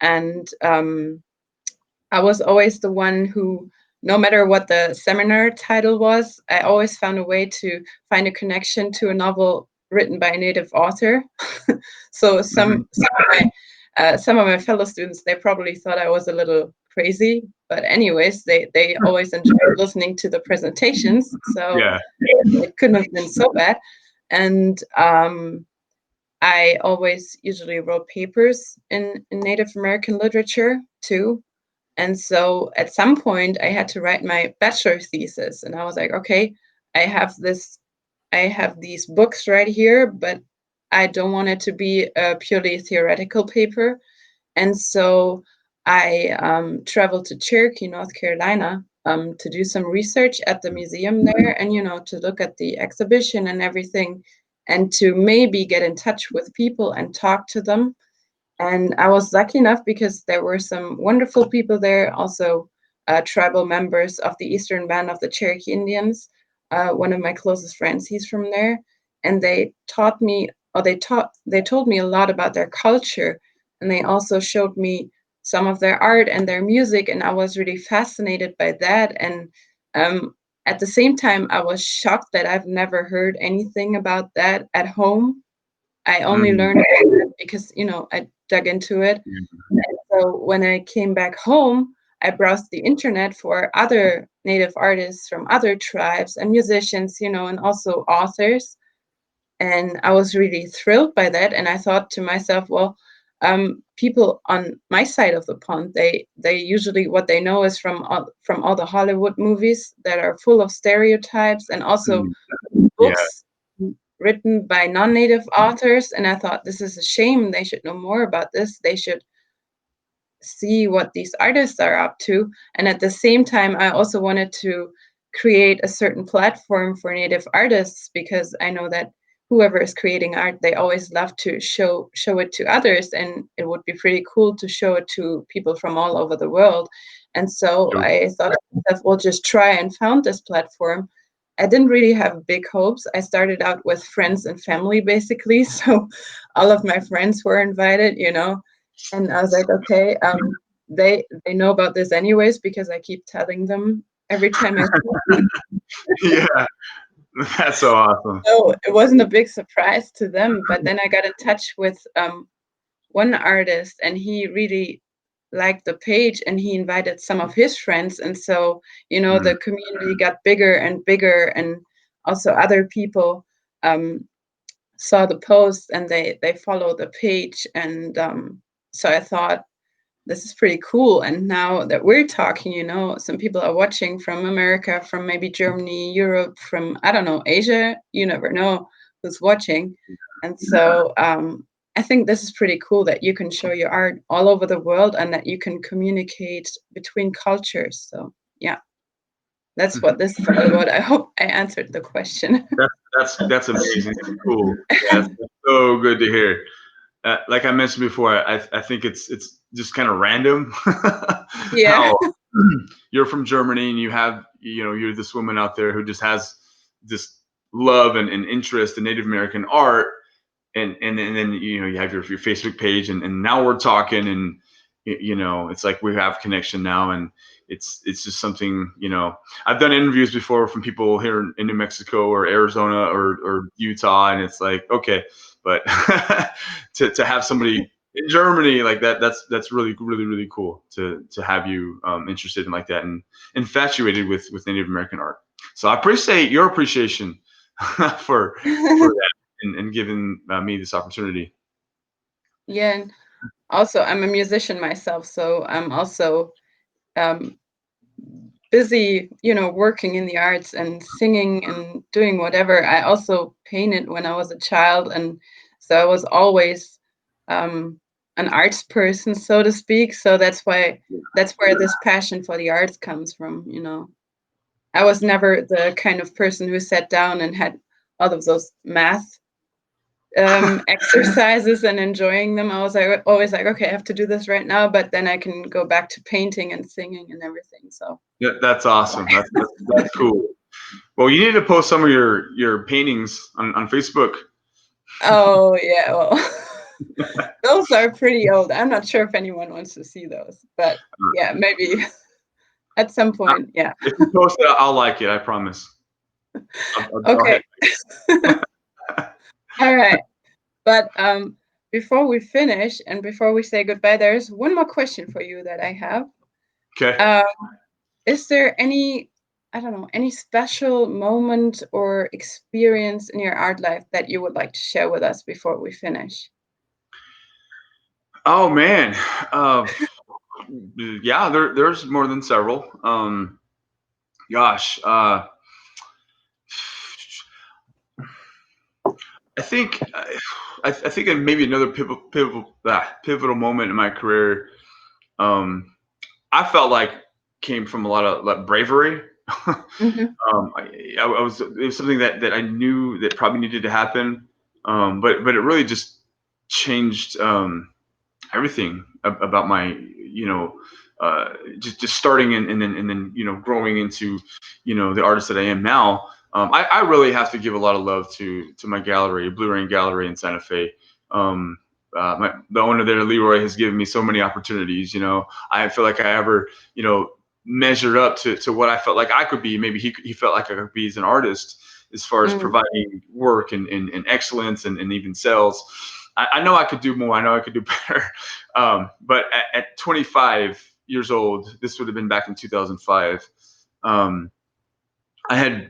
And I was always the one who, no matter what the seminar title was, I always found a way to find a connection to a novel written by a Native author. So Mhm. some of my fellow students, they probably thought I was a little crazy, but anyways, they always enjoyed listening to the presentations, so Yeah. it couldn't have been so bad. And I always usually wrote papers in Native American literature too. And so at some point I had to write my bachelor thesis, and I was like, okay, I have this, I have these books right here, but I don't want it to be a purely theoretical paper. And so I traveled to Cherokee, North Carolina, to do some research at the museum there, and to look at the exhibition and everything, and to maybe get in touch with people and talk to them. And I was lucky enough because there were some wonderful people there, also tribal members of the Eastern Band of the Cherokee Indians. One of my closest friends, he's from there, and they taught me, or they told me a lot about their culture, and they also showed me some of their art and their music, and I was really fascinated by that. And at the same time, I was shocked that I've never heard anything about that at home. I only Mhm. learned about it because, I dug into it. And so when I came back home, I browsed the internet for other Native artists from other tribes and musicians, and also authors. And I was really thrilled by that. And I thought to myself, well, people on my side of the pond, they usually what they know is from all the Hollywood movies that are full of stereotypes, and also Mhm. Yeah. books written by non-native authors. And I thought, this is a shame. They should know more about this. They should see what these artists are up to. And at the same time, I also wanted to create a certain platform for native artists, because I know that whoever is creating art, they always love to show it to others, and it would be pretty cool to show it to people from all over the world. And so Sure. I thought that we'll just try and found this platform. I didn't really have big hopes. I started out with friends and family, basically. So all of my friends were invited, and I was like, okay, they know about this anyways because I keep telling them every time I see them. Yeah, that's so awesome. So it wasn't a big surprise to them. But then I got in touch with one artist, and he really liked the page, and he invited some of his friends, and so Mm. the community got bigger and bigger, and also other people saw the post, and they followed the page, and so I thought this is pretty cool. And now that we're talking, some people are watching from America, from maybe Germany, Europe, from, I don't know, Asia. You never know who's watching. And so I think this is pretty cool that you can show your art all over the world and that you can communicate between cultures. So yeah, that's what this is all about. I hope I answered the question. That's amazing. That's cool. Yeah, that's so good to hear. Like I mentioned before, I think it's just kind of random Yeah. how you're from Germany and you're this woman out there who just has this love and interest in Native American art, and then you have your Facebook page, and now we're talking, and it's like we have connection now, and it's just something. I've done interviews before from people here in New Mexico or Arizona or Utah, and it's like, okay, but to have somebody in Germany like that, that's really really really cool to have you interested in like that and infatuated with Native American art. So I appreciate your appreciation for that and giving me this opportunity. Yeah. And also, I'm a musician myself, so I'm also um, busy, working in the arts and singing and doing whatever. I also painted when I was a child, and so I was always an arts person, so to speak. So that's where this passion for the arts comes from. I was never the kind of person who sat down and had all of those math exercises and enjoying them. I was always like, okay, I have to do this right now, but then I can go back to painting and singing and everything. So Yeah, that's awesome. That's cool. Well, you need to post some of your paintings on Facebook. oh yeah, well, those are pretty old. I'm not sure if anyone wants to see those, but yeah, maybe at some point. Yeah. If you post it, I'll like it. I promise. I'll Okay. hit. All right. But before we finish and before we say goodbye, there's one more question for you that I have. Okay. Um, is there any, I don't know, any special moment or experience in your art life that you would like to share with us before we finish? Oh man. Uh, yeah, there's more than several. Gosh. I think I think maybe another pivotal moment in my career. I felt like came from a lot of like bravery. Hmm. I was it was something that I knew that probably needed to happen, but it really just changed everything about my just starting and then growing into the artist that I am now. I really have to give a lot of love to my gallery, Blue Rain Gallery in Santa Fe. The owner there, Leroy, has given me so many opportunities. I feel like I ever measured up to what I felt like I could be. Maybe he felt like I could be as an artist, as far as Mm. providing work and excellence and even sales. I know I could do more. I know I could do better. But at 25 years old, this would have been back in 2005. I had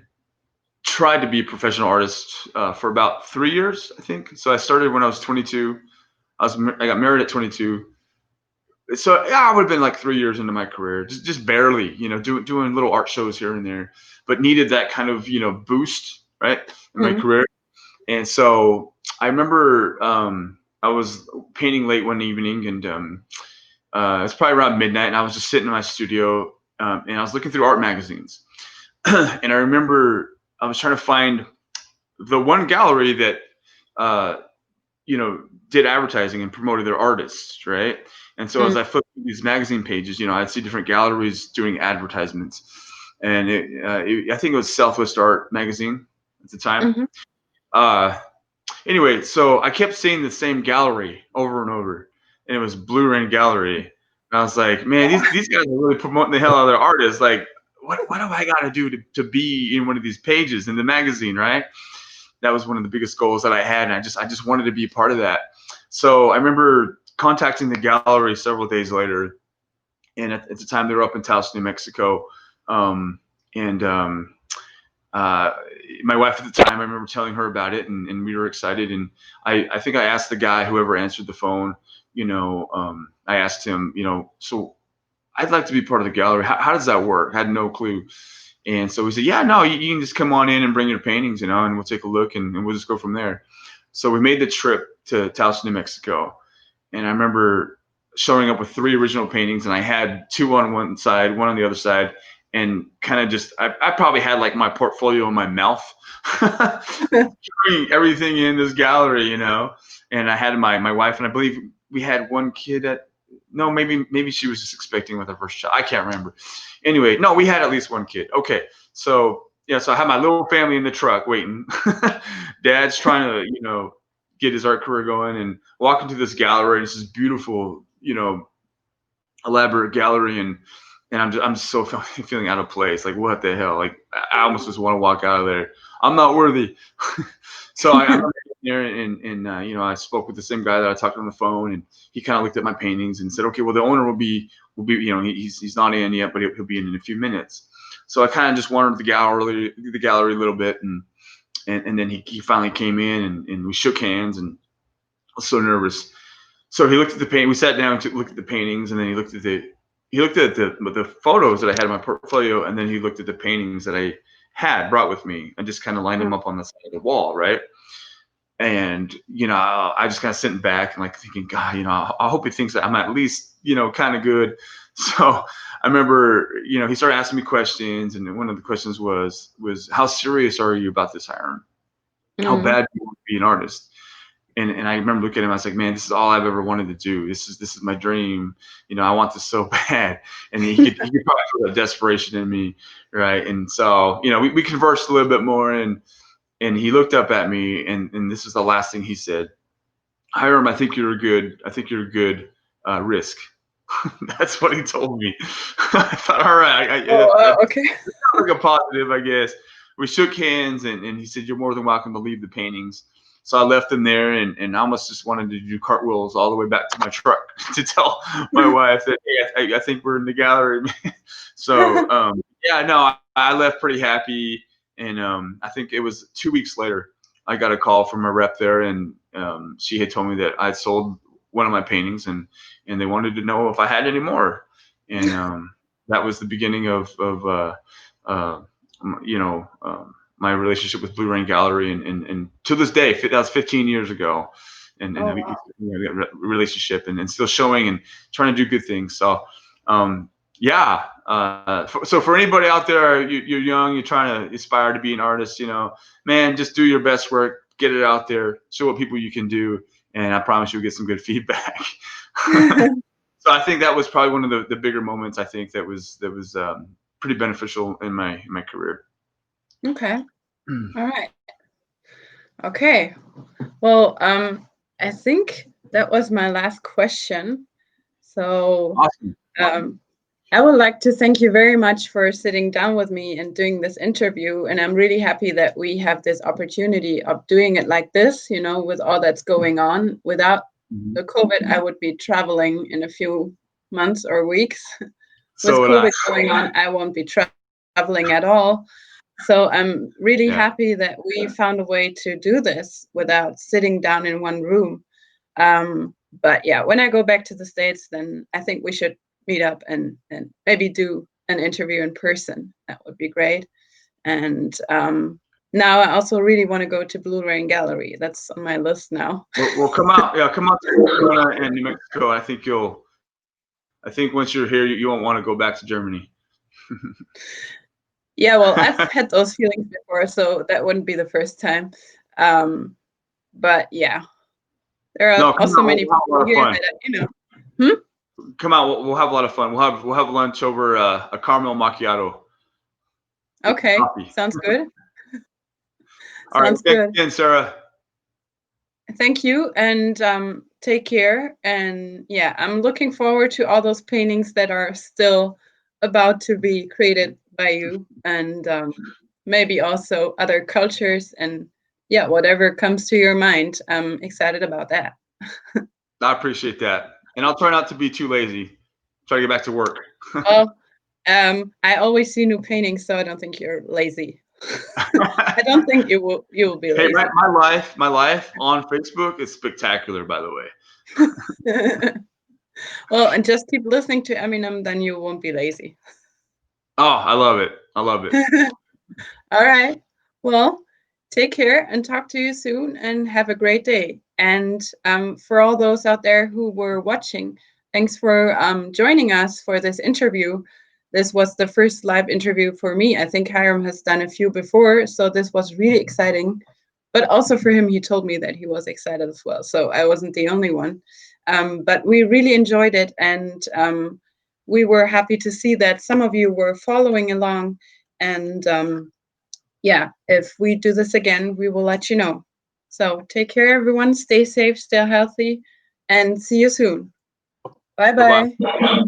tried to be a professional artist for about 3 years, I think. So I started when I was 22. I got married at 22. So yeah, I would have been like 3 years into my career, just barely, doing little art shows here and there, but needed that kind of boost, right, in my Mm. career. And so I remember I was painting late one evening, and it's probably around midnight, and I was just sitting in my studio, and I was looking through art magazines, and I remember I was trying to find the one gallery that did advertising and promoted their artists, right? And so as Mm. I flipped through these magazine pages, I'd see different galleries doing advertisements, and I think it was Southwest Art magazine at the time. Mhm. Uh, anyway, so I kept seeing the same gallery over and over, and it was Blue Rain Gallery. And I was like, man, these guys are really promoting the hell out of their artists. Like, what do I got to do to be in one of these pages in the magazine, right? That was one of the biggest goals that I had, and I just wanted to be a part of that. So I remember contacting the gallery several days later, and at the time they were up in Taos, New Mexico, and my wife at the time, I remember telling her about it, and we were excited. And I think I asked the guy, whoever answered the phone, I asked him, so I'd like to be part of the gallery. How does that work? I had no clue. And so we said, yeah, no, you can just come on in and bring your paintings, and we'll take a look, and we'll just go from there. So we made the trip to Taos, New Mexico. And I remember showing up with 3 original paintings, and I had 2 on one side, 1 on the other side, and kind of just, I probably had like my portfolio in my mouth, carrying everything in this gallery, and I had my wife, and I believe we had 1 kid no, maybe she was just expecting with her first child. I can't remember. Anyway, no, we had at least 1 kid. Okay, so yeah, so I had my little family in the truck waiting. Dad's trying to, get his art career going, and walk into this gallery. And it's this beautiful, elaborate gallery, and I'm just so feeling out of place. Like, what the hell? Like, I almost just want to walk out of there. I'm not worthy. So I remember there, and I spoke with the same guy that I talked on the phone, and he kind of looked at my paintings and said, okay, well, the owner will be, he's not in yet, but he'll be in a few minutes. So I kind of just wandered the gallery a little bit, and then he finally came in, and we shook hands, and I was so nervous. So he looked at the paint. We sat down to look at the paintings, and then he looked at the photos that I had in my portfolio, and then he looked at the paintings that I had brought with me, and just kind of lined them up on the side of the wall, right? And I just kind of sitting back and like thinking, God, I hope he thinks that I'm at least kind of good. So I remember, he started asking me questions, and one of the questions was how serious are you about this, Hyrum? How Mm. bad do you want to be an artist? And I remember looking at him, I was like, man, this is all I've ever wanted to do. This is my dream. I want this so bad. And he could probably feel that desperation in me, right? And so, we conversed a little bit more, and he looked up at me, and this is the last thing he said. Hyrum, I think you're a good risk. That's what he told me. I thought, all right, Oh, that's okay. like a positive, I guess. We shook hands, and he said, you're more than welcome to leave the paintings. So I left them there, and I almost just wanted to do cartwheels all the way back to my truck to tell my wife that, hey, I think we're in the gallery. So yeah, no, I left pretty happy, and I think it was 2 weeks later, I got a call from a rep there, and she had told me that I'd sold one of my paintings, and they wanted to know if I had any more, and that was the beginning of uh, my relationship with Blue Rain Gallery, and to this day, that was 15 years ago, and Oh, we wow. got relationship, and still showing and trying to do good things. So yeah, so for anybody out there, you're young, you're trying to aspire to be an artist, man, just do your best work, get it out there, show what people you can do, and I promise you'll get some good feedback. So I think that was probably one of the bigger moments, I think, that was pretty beneficial in my career. Okay. All right. Okay. Well, I think that was my last question. So Awesome. I would like to thank you very much for sitting down with me and doing this interview. And I'm really happy that we have this opportunity of doing it like this, with all that's going on. Without Mhm. the COVID, I would be traveling in a few months or weeks. With So would I. COVID going on, I won't be traveling at all. So I'm really Yeah. happy that we found a way to do this without sitting down in one room. But yeah, when I go back to the States, then I think we should meet up and maybe do an interview in person. That would be great. And now I also really want to go to Blue Rain Gallery. That's on my list now. Well, come out. Yeah, come out to Arizona and New Mexico. I think once you're here, you won't want to go back to Germany. Yeah, well, I've had those feelings before, so that wouldn't be the first time. Um, But yeah, there are No, come also out. many We'll have a lot people of here fun. that, you know. Come out. We'll have a lot of fun. We'll have lunch over a caramel macchiato. Okay, Coffee. sounds good. All right. Sounds Thanks good. again, Sarah. Thank you, and take care. And yeah, I'm looking forward to all those paintings that are still about to be created by you, and maybe also other cultures, and yeah, whatever comes to your mind. I'm excited about that. I appreciate that, and I'll try not to be too lazy. Try to get back to work. Well, I always see new paintings, so I don't think you're lazy. I don't think you will be Hey, lazy. my life on Facebook is spectacular, by the way. Well, and just keep listening to Eminem, then you won't be lazy. Oh, I love it. I love it. All right. Well, take care and talk to you soon and have a great day. And for all those out there who were watching, thanks for joining us for this interview. This was the first live interview for me. I think Hyrum has done a few before, so this was really exciting. But also for him, he told me that he was excited as well. So I wasn't the only one. But we really enjoyed it. And we were happy to see that some of you were following along. And yeah, if we do this again, we will let you know. So take care, everyone. Stay safe, stay healthy, and see you soon. Bye Bye bye. bye.